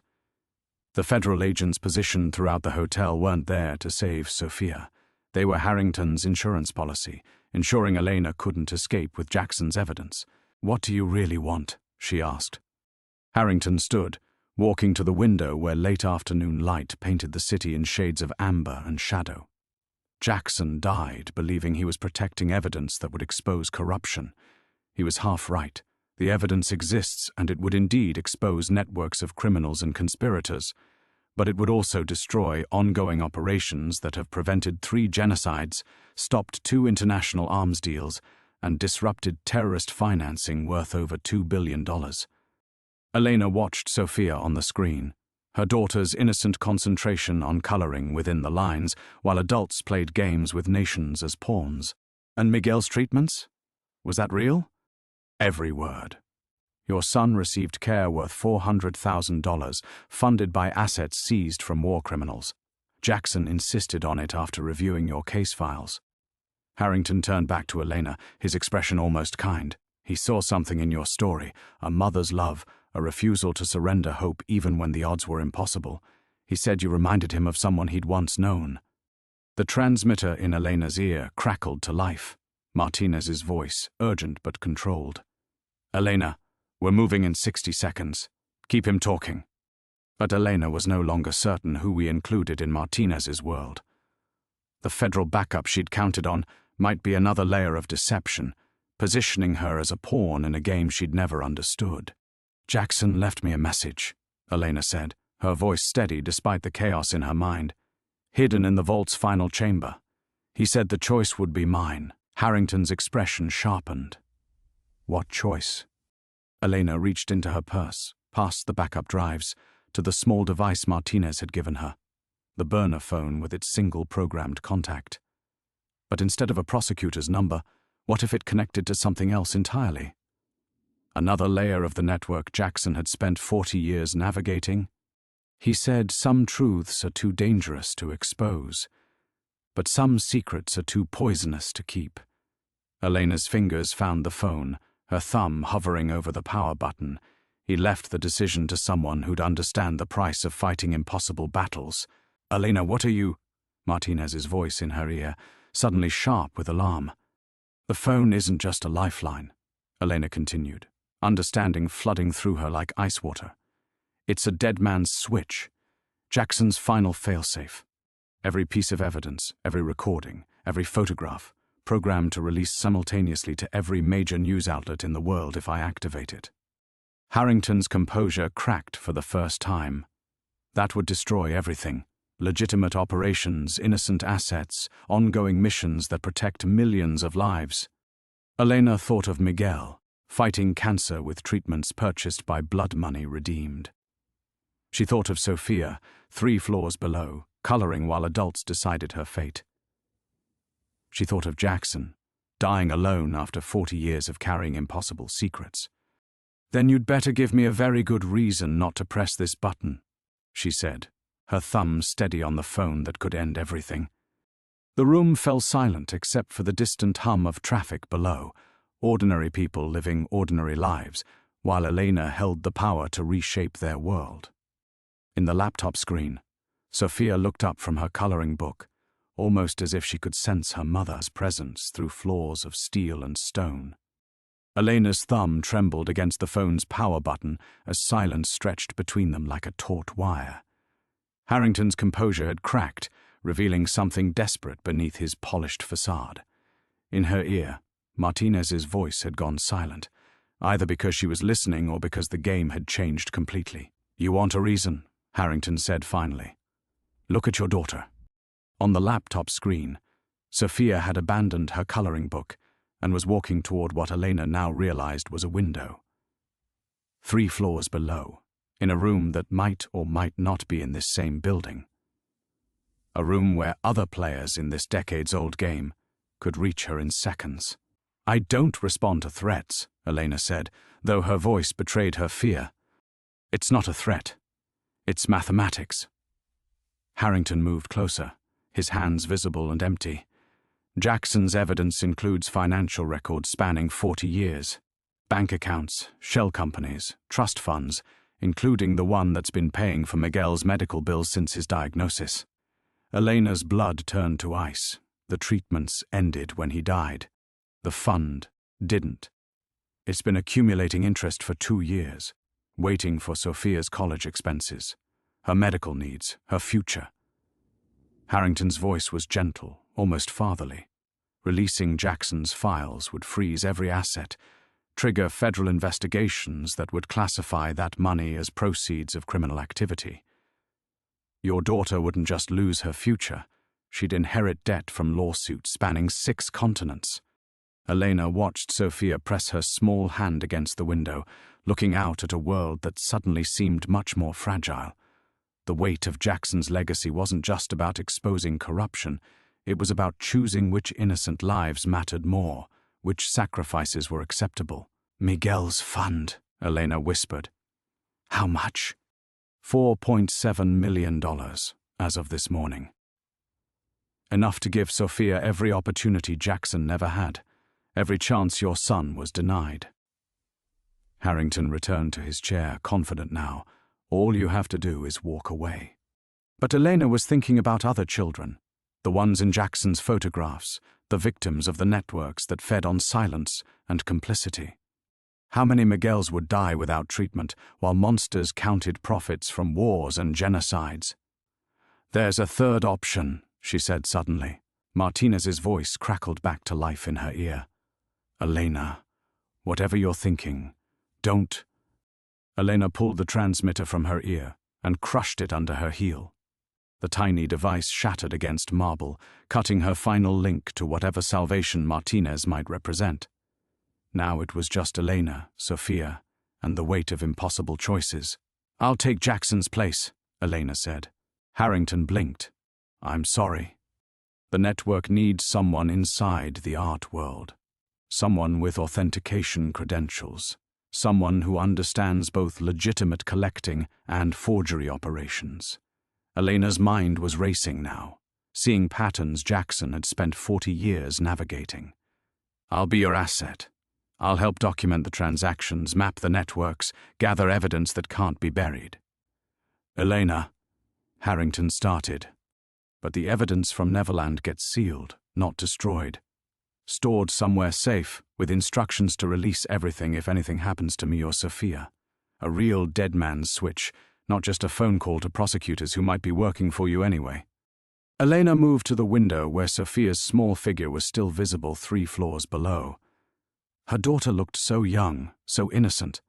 The federal agents positioned throughout the hotel weren't there to save Sophia. They were Harrington's insurance policy, ensuring Elena couldn't escape with Jackson's evidence. "What do you really want?" she asked. Harrington stood, walking to the window where late afternoon light painted the city in shades of amber and shadow. Jackson died believing he was protecting evidence that would expose corruption. He was half right. The evidence exists, and it would indeed expose networks of criminals and conspirators. But it would also destroy ongoing operations that have prevented 3 genocides, stopped 2 international arms deals, and disrupted terrorist financing worth over $2 billion. Elena watched Sophia on the screen, her daughter's innocent concentration on coloring within the lines, while adults played games with nations as pawns. And Miguel's treatments? Was that real? Every word. Your son received care worth $400,000, funded by assets seized from war criminals. Jackson insisted on it after reviewing your case files. Harrington turned back to Elena, his expression almost kind. He saw something in your story, a mother's love, a refusal to surrender hope even when the odds were impossible. He said you reminded him of someone he'd once known. The transmitter in Elena's ear crackled to life. Martinez's voice, urgent but controlled. "Elena, we're moving in 60 seconds. Keep him talking." But Elena was no longer certain who we included in Martinez's world. The federal backup she'd counted on might be another layer of deception, positioning her as a pawn in a game she'd never understood. "Jackson left me a message," Elena said, her voice steady despite the chaos in her mind. "Hidden in the vault's final chamber. He said the choice would be mine." Harrington's expression sharpened. "What choice?" Elena reached into her purse, past the backup drives, to the small device Martinez had given her, the burner phone with its single programmed contact. But instead of a prosecutor's number, what if it connected to something else entirely? Another layer of the network Jackson had spent 40 years navigating? He said some truths are too dangerous to expose, but some secrets are too poisonous to keep. Elena's fingers found the phone, her thumb hovering over the power button. He left the decision to someone who'd understand the price of fighting impossible battles. "Elena, what are you?" Martinez's voice in her ear, suddenly sharp with alarm. "The phone isn't just a lifeline," Elena continued, understanding flooding through her like ice water. "It's a dead man's switch, Jackson's final failsafe. Every piece of evidence, every recording, every photograph, programmed to release simultaneously to every major news outlet in the world if I activate it." Harrington's composure cracked for the first time. That would destroy everything. Legitimate operations, innocent assets, ongoing missions that protect millions of lives. Elena thought of Miguel, fighting cancer with treatments purchased by blood money redeemed. She thought of Sophia, 3 floors below, coloring while adults decided her fate. She thought of Jackson, dying alone after 40 years of carrying impossible secrets. "Then you'd better give me a very good reason not to press this button," she said, her thumb steady on the phone that could end everything. The room fell silent except for the distant hum of traffic below, ordinary people living ordinary lives, while Elena held the power to reshape their world. In the laptop screen, Sophia looked up from her coloring book, almost as if she could sense her mother's presence through floors of steel and stone. Elena's thumb trembled against the phone's power button as silence stretched between them like a taut wire. Harrington's composure had cracked, revealing something desperate beneath his polished facade. In her ear, Martinez's voice had gone silent, either because she was listening or because the game had changed completely. "You want a reason," Harrington said finally. "Look at your daughter." On the laptop screen, Sophia had abandoned her coloring book and was walking toward what Elena now realized was a window. 3 floors below, in a room that might or might not be in this same building. A room where other players in this decades-old game could reach her in seconds. I don't respond to threats, Elena said, though her voice betrayed her fear. It's not a threat. It's mathematics. Harrington moved closer, his hands visible and empty. Jackson's evidence includes financial records spanning 40 years. Bank accounts, shell companies, trust funds, including the one that's been paying for Miguel's medical bills since his diagnosis. Elena's blood turned to ice. The treatments ended when he died. The fund didn't. It's been accumulating interest for 2 years, waiting for Sophia's college expenses, her medical needs, her future. Harrington's voice was gentle, almost fatherly. Releasing Jackson's files would freeze every asset, trigger federal investigations that would classify that money as proceeds of criminal activity. Your daughter wouldn't just lose her future, she'd inherit debt from lawsuits spanning 6 continents. Elena watched Sophia press her small hand against the window, looking out at a world that suddenly seemed much more fragile. The weight of Jackson's legacy wasn't just about exposing corruption, it was about choosing which innocent lives mattered more, which sacrifices were acceptable. Miguel's fund, Elena whispered. How much? $4.7 million, as of this morning. Enough to give Sophia every opportunity Jackson never had. Every chance your son was denied. Harrington returned to his chair, confident now. All you have to do is walk away. But Elena was thinking about other children, the ones in Jackson's photographs, the victims of the networks that fed on silence and complicity. How many Miguels would die without treatment, while monsters counted profits from wars and genocides? There's a third option, she said suddenly. Martinez's voice crackled back to life in her ear. Elena, whatever you're thinking, don't. Elena pulled the transmitter from her ear and crushed it under her heel. The tiny device shattered against marble, cutting her final link to whatever salvation Martinez might represent. Now it was just Elena, Sophia, and the weight of impossible choices. I'll take Jackson's place, Elena said. Harrington blinked. I'm sorry. The network needs someone inside the art world. Someone with authentication credentials. Someone who understands both legitimate collecting and forgery operations. Elena's mind was racing now, seeing patterns Jackson had spent 40 years navigating. I'll be your asset. I'll help document the transactions, map the networks, gather evidence that can't be buried. Elena, Harrington started. But the evidence from Neverland gets sealed, not destroyed. Stored somewhere safe, with instructions to release everything if anything happens to me or Sophia. A real dead man's switch, not just a phone call to prosecutors who might be working for you anyway. Elena moved to the window where Sophia's small figure was still visible 3 floors below. Her daughter looked so young, so innocent,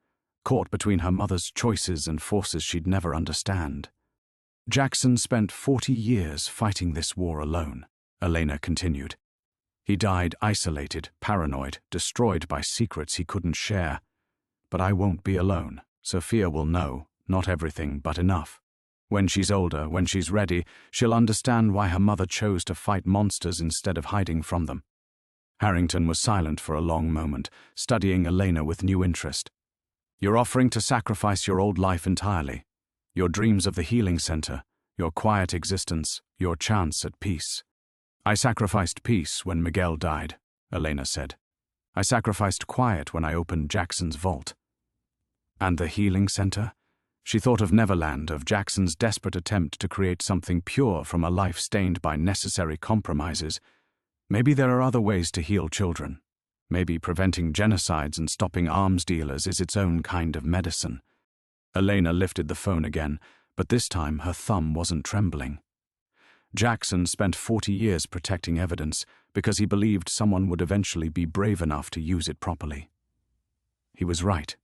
caught between her mother's choices and forces she'd never understand. Jackson spent 40 years fighting this war alone, Elena continued. He died isolated, paranoid, destroyed by secrets he couldn't share. But I won't be alone. Sophia will know, not everything, but enough. When she's older, when she's ready, she'll understand why her mother chose to fight monsters instead of hiding from them. Harrington was silent for a long moment, studying Elena with new interest. You're offering to sacrifice your old life entirely. Your dreams of the healing center, your quiet existence, your chance at peace. I sacrificed peace when Miguel died, Elena said. I sacrificed quiet when I opened Jackson's vault. And the healing center? She thought of Neverland, of Jackson's desperate attempt to create something pure from a life stained by necessary compromises. Maybe there are other ways to heal children. Maybe preventing genocides and stopping arms dealers is its own kind of medicine. Elena lifted the phone again, but this time her thumb wasn't trembling. Jackson spent 40 years protecting evidence because he believed someone would eventually be brave enough to use it properly. He was right,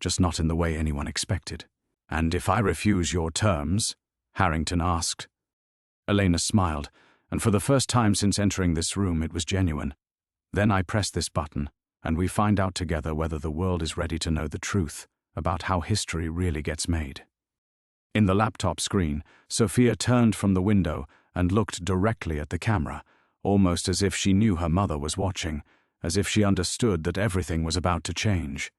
just not in the way anyone expected. And if I refuse your terms? Harrington asked. Elena smiled, and for the first time since entering this room it was genuine. Then I press this button, and we find out together whether the world is ready to know the truth about how history really gets made. In the laptop screen, Sophia turned from the window and looked directly at the camera, almost as if she knew her mother was watching, as if she understood that everything was about to change.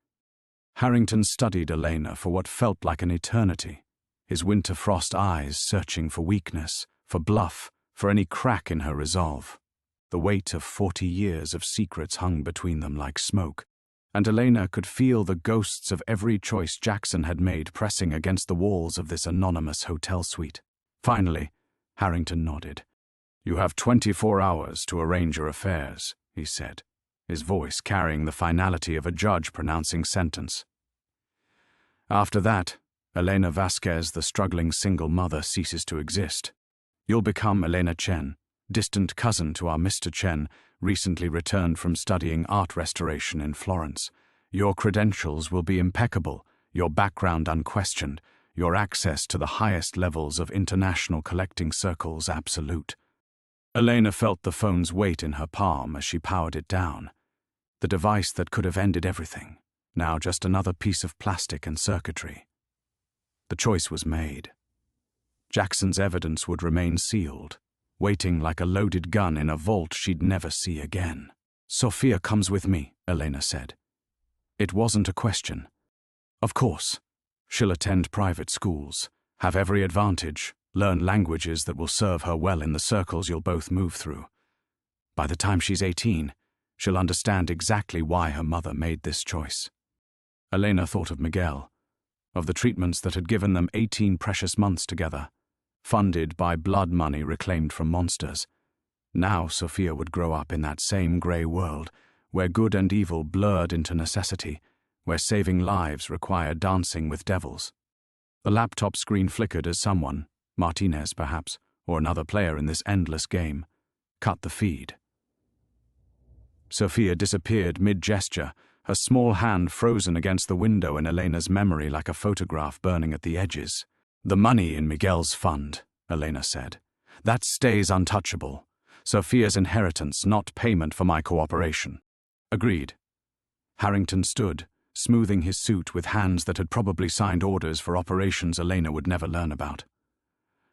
Harrington studied Elena for what felt like an eternity, his winter frost eyes searching for weakness, for bluff, for any crack in her resolve. The weight of 40 years of secrets hung between them like smoke, and Elena could feel the ghosts of every choice Jackson had made pressing against the walls of this anonymous hotel suite. Finally, Harrington nodded. "You have 24 hours to arrange your affairs," he said, his voice carrying the finality of a judge pronouncing sentence. "After that, Elena Vasquez, the struggling single mother, ceases to exist. You'll become Elena Chen, distant cousin to our Mr. Chen, recently returned from studying art restoration in Florence. Your credentials will be impeccable, your background unquestioned, your access to the highest levels of international collecting circles absolute." Elena felt the phone's weight in her palm as she powered it down. The device that could have ended everything, now just another piece of plastic and circuitry. The choice was made. Jackson's evidence would remain sealed, waiting like a loaded gun in a vault she'd never see again. "Sophia comes with me," Elena said. It wasn't a question. Of course. She'll attend private schools, have every advantage, learn languages that will serve her well in the circles you'll both move through. By the time she's 18, she'll understand exactly why her mother made this choice. Elena thought of Miguel, of the treatments that had given them 18 precious months together, funded by blood money reclaimed from monsters. Now Sophia would grow up in that same grey world, where good and evil blurred into necessity, where saving lives required dancing with devils. The laptop screen flickered as someone, Martinez perhaps, or another player in this endless game, cut the feed. Sophia disappeared mid-gesture, her small hand frozen against the window in Elena's memory like a photograph burning at the edges. "The money in Miguel's fund," Elena said. "That stays untouchable. Sophia's inheritance, not payment for my cooperation." "Agreed." Harrington stood, smoothing his suit with hands that had probably signed orders for operations Elena would never learn about.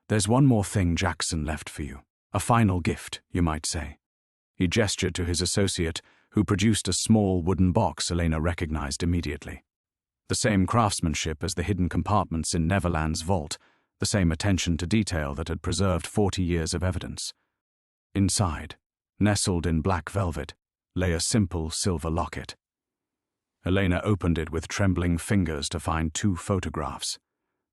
"There's one more thing Jackson left for you. A final gift, you might say." He gestured to his associate, who produced a small wooden box Elena recognized immediately. The same craftsmanship as the hidden compartments in Neverland's vault, the same attention to detail that had preserved 40 years of evidence. Inside, nestled in black velvet, lay a simple silver locket. Elena opened it with trembling fingers to find 2 photographs.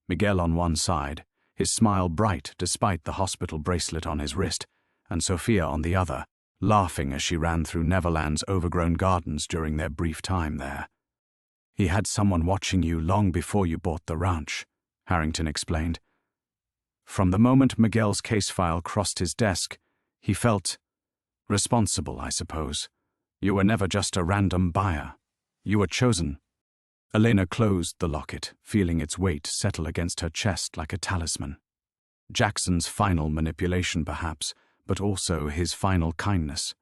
Miguel on one side, his smile bright despite the hospital bracelet on his wrist, and Sophia on the other, laughing as she ran through Neverland's overgrown gardens during their brief time there. "He had someone watching you long before you bought the ranch," Harrington explained. "From the moment Miguel's case file crossed his desk, he felt responsible, I suppose. You were never just a random buyer. You were chosen." Elena closed the locket, feeling its weight settle against her chest like a talisman. Jackson's final manipulation, perhaps, but also his final kindness.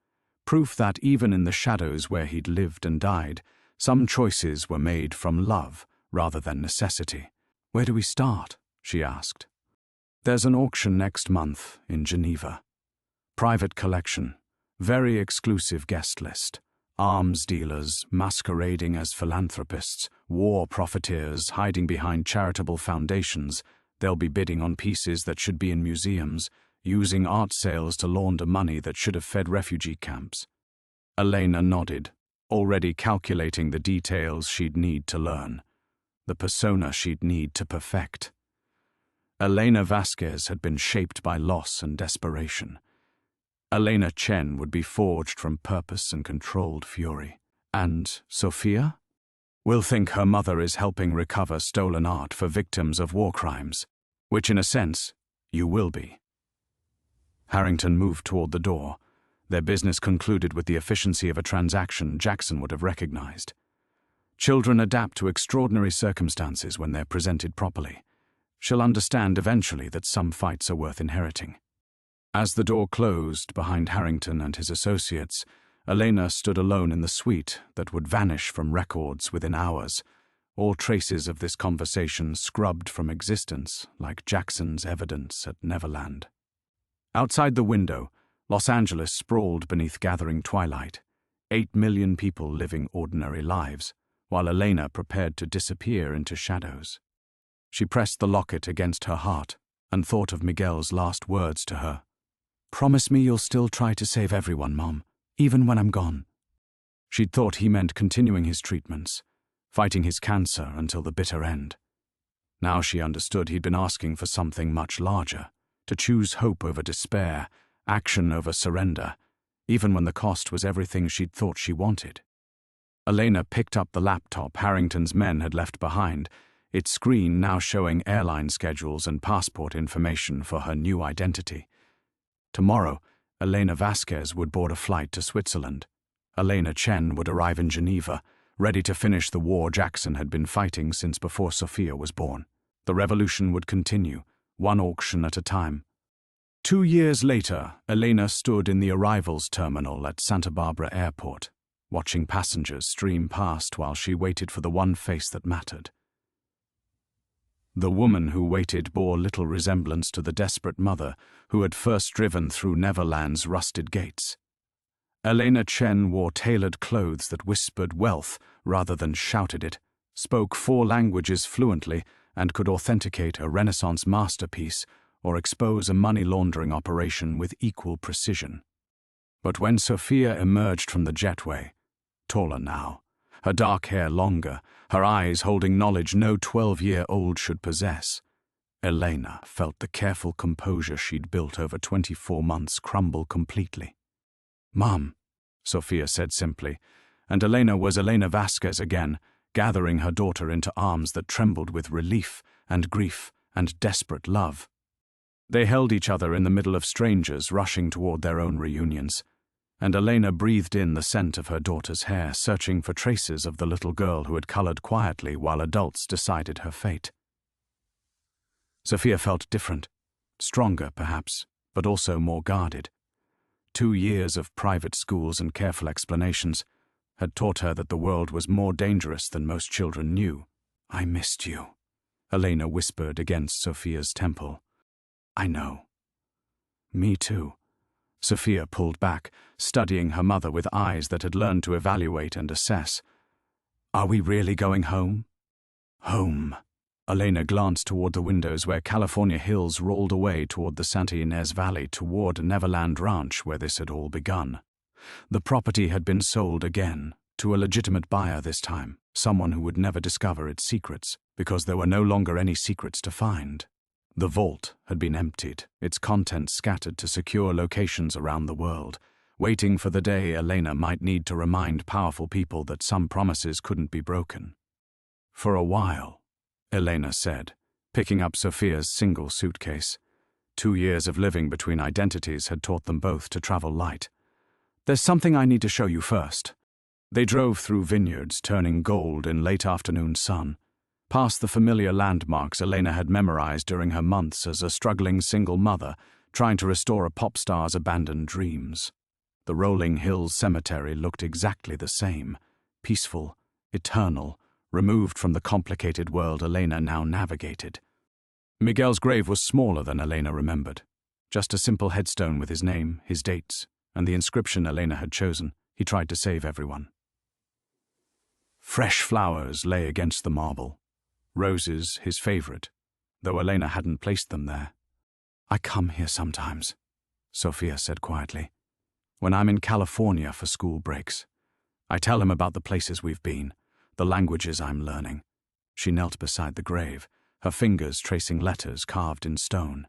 Proof that even in the shadows where he'd lived and died, some choices were made from love rather than necessity. "Where do we start?" she asked. "There's an auction next month in Geneva. Private collection, very exclusive guest list. Arms dealers masquerading as philanthropists, war profiteers hiding behind charitable foundations. They'll be bidding on pieces that should be in museums, using art sales to launder money that should have fed refugee camps." Elena nodded, already calculating the details she'd need to learn, the persona she'd need to perfect. Elena Vasquez had been shaped by loss and desperation. Elena Chen would be forged from purpose and controlled fury. And Sophia? We'll think her mother is helping recover stolen art for victims of war crimes, which in a sense, you will be. Harrington moved toward the door, their business concluded with the efficiency of a transaction Jackson would have recognized. Children adapt to extraordinary circumstances when they're presented properly. She'll understand eventually that some fights are worth inheriting. As the door closed behind Harrington and his associates, Elena stood alone in the suite that would vanish from records within hours, all traces of this conversation scrubbed from existence like Jackson's evidence at Neverland. Outside the window, Los Angeles sprawled beneath gathering twilight, 8 million people living ordinary lives, while Elena prepared to disappear into shadows. She pressed the locket against her heart and thought of Miguel's last words to her. "Promise me you'll still try to save everyone, Mom, even when I'm gone." She'd thought he meant continuing his treatments, fighting his cancer until the bitter end. Now she understood he'd been asking for something much larger, to choose hope over despair, action over surrender, even when the cost was everything she'd thought she wanted. Elena picked up the laptop Harrington's men had left behind, its screen now showing airline schedules and passport information for her new identity. Tomorrow, Elena Vasquez would board a flight to Switzerland. Elena Chen would arrive in Geneva, ready to finish the war Jackson had been fighting since before Sophia was born. The revolution would continue, one auction at a time. 2 years later, Elena stood in the arrivals terminal at Santa Barbara Airport, watching passengers stream past while she waited for the one face that mattered. The woman who waited bore little resemblance to the desperate mother who had first driven through Neverland's rusted gates. Elena Chen wore tailored clothes that whispered wealth rather than shouted it, spoke 4 languages fluently, and could authenticate a Renaissance masterpiece or expose a money laundering operation with equal precision. But when Sophia emerged from the jetway, taller now, her dark hair longer, her eyes holding knowledge no 12-year-old should possess, Elena felt the careful composure she'd built over 24 months crumble completely. "Mom," Sophia said simply, and Elena was Elena Vasquez again, gathering her daughter into arms that trembled with relief and grief and desperate love. They held each other in the middle of strangers rushing toward their own reunions, and Elena breathed in the scent of her daughter's hair, searching for traces of the little girl who had colored quietly while adults decided her fate. Sophia felt different, stronger perhaps, but also more guarded. 2 years of private schools and careful explanations had taught her that the world was more dangerous than most children knew. "I missed you," Elena whispered against Sophia's temple. "I know." "Me too." Sophia pulled back, studying her mother with eyes that had learned to evaluate and assess. "Are we really going home?" "Home." Elena glanced toward the windows where California hills rolled away toward the Santa Ynez Valley toward Neverland Ranch where this had all begun. The property had been sold again, to a legitimate buyer this time, someone who would never discover its secrets, because there were no longer any secrets to find. The vault had been emptied, its contents scattered to secure locations around the world, waiting for the day Elena might need to remind powerful people that some promises couldn't be broken. "For a while," Elena said, picking up Sophia's single suitcase. 2 years of living between identities had taught them both to travel light. "There's something I need to show you first." They drove through vineyards turning gold in late afternoon sun, past the familiar landmarks Elena had memorized during her months as a struggling single mother trying to restore a pop star's abandoned dreams. The rolling hills cemetery looked exactly the same, peaceful, eternal, removed from the complicated world Elena now navigated. Miguel's grave was smaller than Elena remembered, just a simple headstone with his name, his dates, and the inscription Elena had chosen. He tried to save everyone. Fresh flowers lay against the marble. Roses, his favorite, though Elena hadn't placed them there. "I come here sometimes," Sophia said quietly, "when I'm in California for school breaks. I tell him about the places we've been, the languages I'm learning." She knelt beside the grave, her fingers tracing letters carved in stone.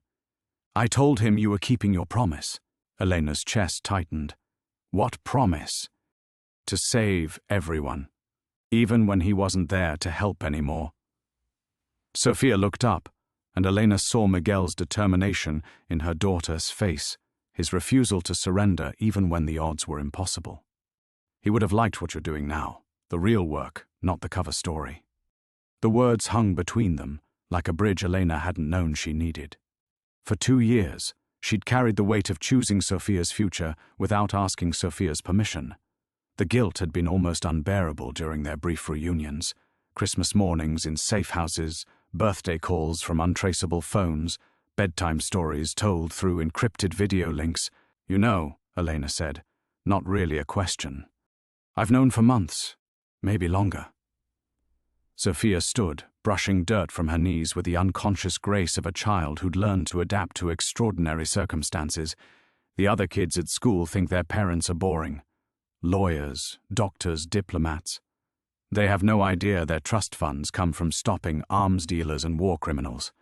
"I told him you were keeping your promise." Elena's chest tightened. "What promise?" "To save everyone, even when he wasn't there to help anymore." Sophia looked up, and Elena saw Miguel's determination in her daughter's face, his refusal to surrender even when the odds were impossible. "He would have liked what you're doing now, the real work, not the cover story." The words hung between them, like a bridge Elena hadn't known she needed. For 2 years, she'd carried the weight of choosing Sophia's future without asking Sophia's permission. The guilt had been almost unbearable during their brief reunions, Christmas mornings in safe houses, birthday calls from untraceable phones, bedtime stories told through encrypted video links. "You know," Elena said, "not really a question." I've known for months, maybe longer. Sophia stood, brushing dirt from her knees with the unconscious grace of a child who'd learned to adapt to extraordinary circumstances. The other kids at school think their parents are boring. Lawyers, doctors, diplomats. They have no idea their trust funds come from stopping arms dealers and war criminals.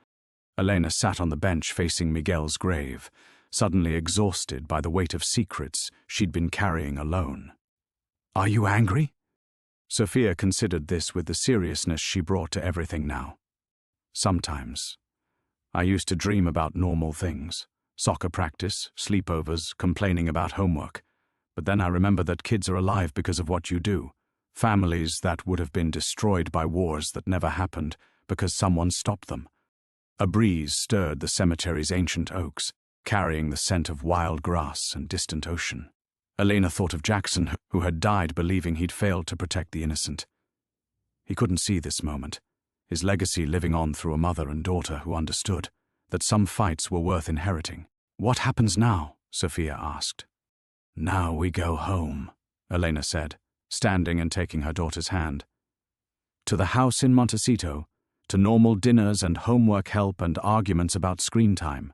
Elena sat on the bench facing Miguel's grave, suddenly exhausted by the weight of secrets she'd been carrying alone. Are you angry? Sophia considered this with the seriousness she brought to everything now. Sometimes. I used to dream about normal things. Soccer practice, sleepovers, complaining about homework. But then I remember that kids are alive because of what you do. Families that would have been destroyed by wars that never happened because someone stopped them. A breeze stirred the cemetery's ancient oaks, carrying the scent of wild grass and distant ocean. Elena thought of Jackson, who had died believing he'd failed to protect the innocent. He couldn't see this moment, his legacy living on through a mother and daughter who understood that some fights were worth inheriting. What happens now? Sophia asked. Now we go home, Elena said, standing and taking her daughter's hand. To the house in Montecito, to normal dinners and homework help and arguments about screen time.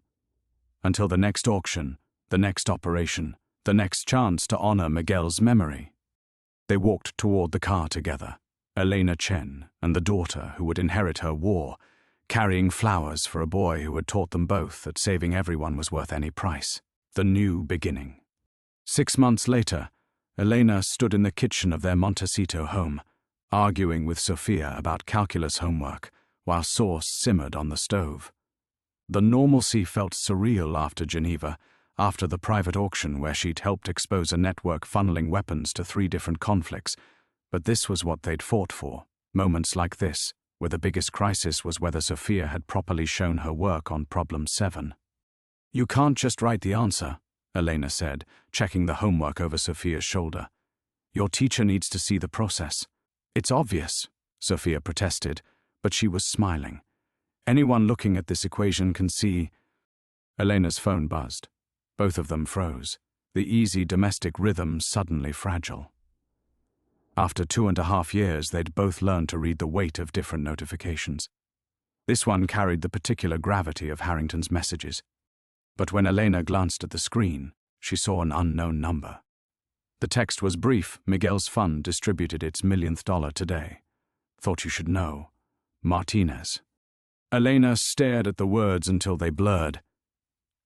Until the next auction, the next operation, the next chance to honor Miguel's memory. They walked toward the car together, Elena Chen and the daughter who would inherit her war, carrying flowers for a boy who had taught them both that saving everyone was worth any price. The new beginning. 6 months later, Elena stood in the kitchen of their Montecito home, arguing with Sophia about calculus homework, while sauce simmered on the stove. The normalcy felt surreal after Geneva, after the private auction where she'd helped expose a network funneling weapons to 3 different conflicts, but this was what they'd fought for, moments like this, where the biggest crisis was whether Sophia had properly shown her work on problem 7. You can't just write the answer, Elena said, checking the homework over Sophia's shoulder. Your teacher needs to see the process. It's obvious, Sophia protested, but she was smiling. Anyone looking at this equation can see. Elena's phone buzzed. Both of them froze, the easy domestic rhythm suddenly fragile. After 2.5 years, they'd both learned to read the weight of different notifications. This one carried the particular gravity of Harrington's messages. But when Elena glanced at the screen, she saw an unknown number. The text was brief. Miguel's fund distributed its millionth dollar today. Thought you should know. Martinez. Elena stared at the words until they blurred.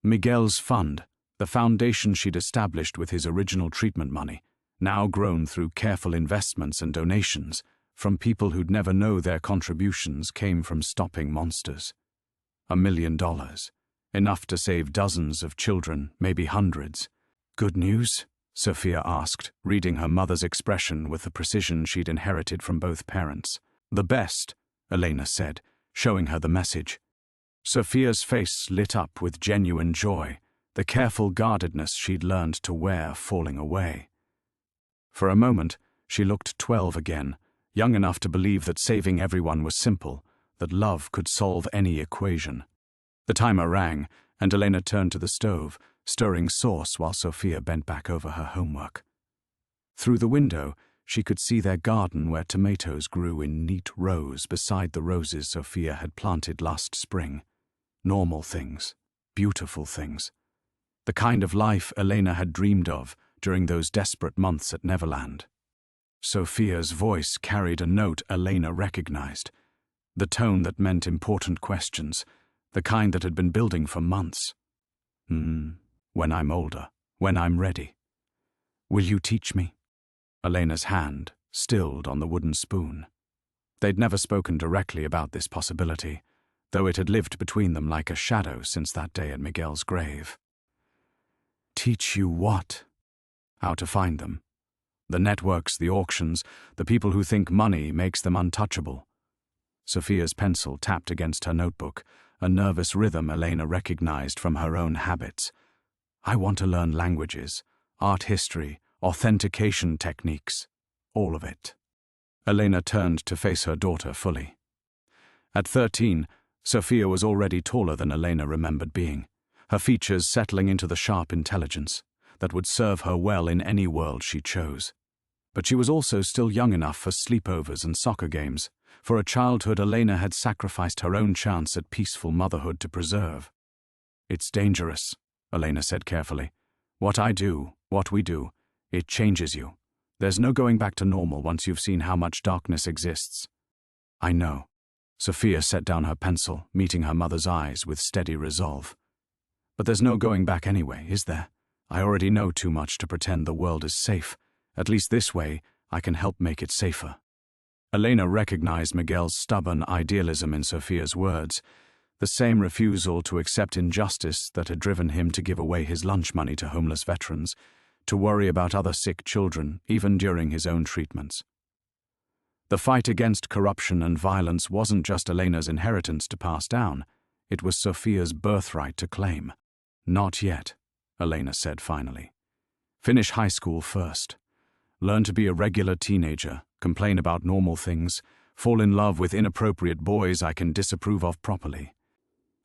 Miguel's fund, the foundation she'd established with his original treatment money, now grown through careful investments and donations from people who'd never know their contributions came from stopping monsters. $1 million. Enough to save dozens of children, maybe hundreds. Good news? Sophia asked, reading her mother's expression with the precision she'd inherited from both parents. The best, Elena said, showing her the message. Sophia's face lit up with genuine joy, the careful guardedness she'd learned to wear falling away. For a moment, she looked 12 again, young enough to believe that saving everyone was simple, that love could solve any equation. The timer rang, and Elena turned to the stove, stirring sauce while Sophia bent back over her homework. Through the window, she could see their garden where tomatoes grew in neat rows beside the roses Sophia had planted last spring. Normal things, beautiful things. The kind of life Elena had dreamed of during those desperate months at Neverland. Sophia's voice carried a note Elena recognized, the tone that meant important questions, the kind that had been building for months. When I'm older, when I'm ready. Will you teach me? Elena's hand stilled on the wooden spoon. They'd never spoken directly about this possibility, though it had lived between them like a shadow since that day at Miguel's grave. Teach you what? How to find them. The networks, the auctions, the people who think money makes them untouchable. Sophia's pencil tapped against her notebook, a nervous rhythm Elena recognized from her own habits. I want to learn languages, art history, authentication techniques, all of it. Elena turned to face her daughter fully. At 13, Sophia was already taller than Elena remembered being, her features settling into the sharp intelligence that would serve her well in any world she chose. But she was also still young enough for sleepovers and soccer games, for a childhood Elena had sacrificed her own chance at peaceful motherhood to preserve. "It's dangerous," Elena said carefully. "What we do, it changes you. There's no going back to normal once you've seen how much darkness exists." "I know." Sophia set down her pencil, meeting her mother's eyes with steady resolve. "But there's no going back anyway, is there? I already know too much to pretend the world is safe. At least this way, I can help make it safer." Elena recognized Miguel's stubborn idealism in Sophia's words, the same refusal to accept injustice that had driven him to give away his lunch money to homeless veterans, to worry about other sick children, even during his own treatments. The fight against corruption and violence wasn't just Elena's inheritance to pass down, it was Sophia's birthright to claim. "Not yet," Elena said finally. "Finish high school first. Learn to be a regular teenager, complain about normal things, fall in love with inappropriate boys I can disapprove of properly."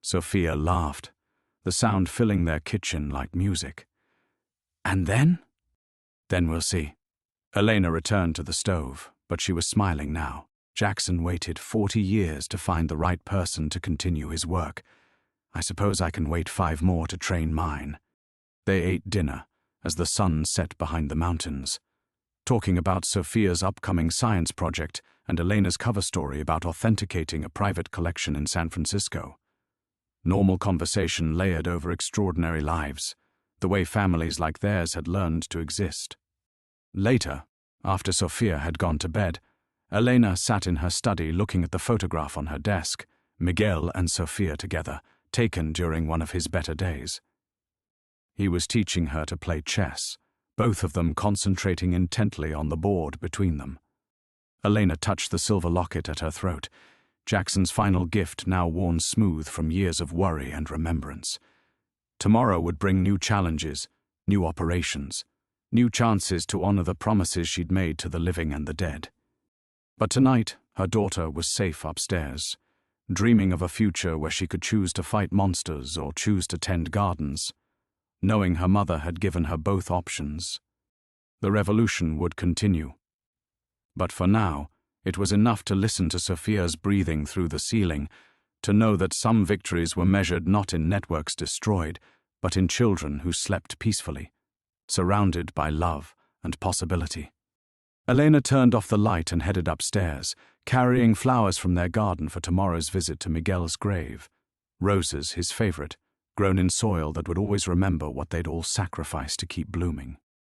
Sophia laughed, the sound filling their kitchen like music. "And then?" "Then we'll see." Elena returned to the stove, but she was smiling now. Jackson waited 40 years to find the right person to continue his work. I suppose I can wait 5 more to train mine. They ate dinner as the sun set behind the mountains, talking about Sophia's upcoming science project and Elena's cover story about authenticating a private collection in San Francisco. Normal conversation layered over extraordinary lives, the way families like theirs had learned to exist. Later, after Sophia had gone to bed, Elena sat in her study looking at the photograph on her desk, Miguel and Sophia together, taken during one of his better days. He was teaching her to play chess, both of them concentrating intently on the board between them. Elena touched the silver locket at her throat, Jackson's final gift now worn smooth from years of worry and remembrance. Tomorrow would bring new challenges, new operations, new chances to honor the promises she'd made to the living and the dead. But tonight, her daughter was safe upstairs, dreaming of a future where she could choose to fight monsters or choose to tend gardens, knowing her mother had given her both options. The revolution would continue. But for now, it was enough to listen to Sophia's breathing through the ceiling, to know that some victories were measured not in networks destroyed, but in children who slept peacefully, surrounded by love and possibility. Elena turned off the light and headed upstairs, carrying flowers from their garden for tomorrow's visit to Miguel's grave. Roses, his favorite, grown in soil that would always remember what they'd all sacrificed to keep blooming.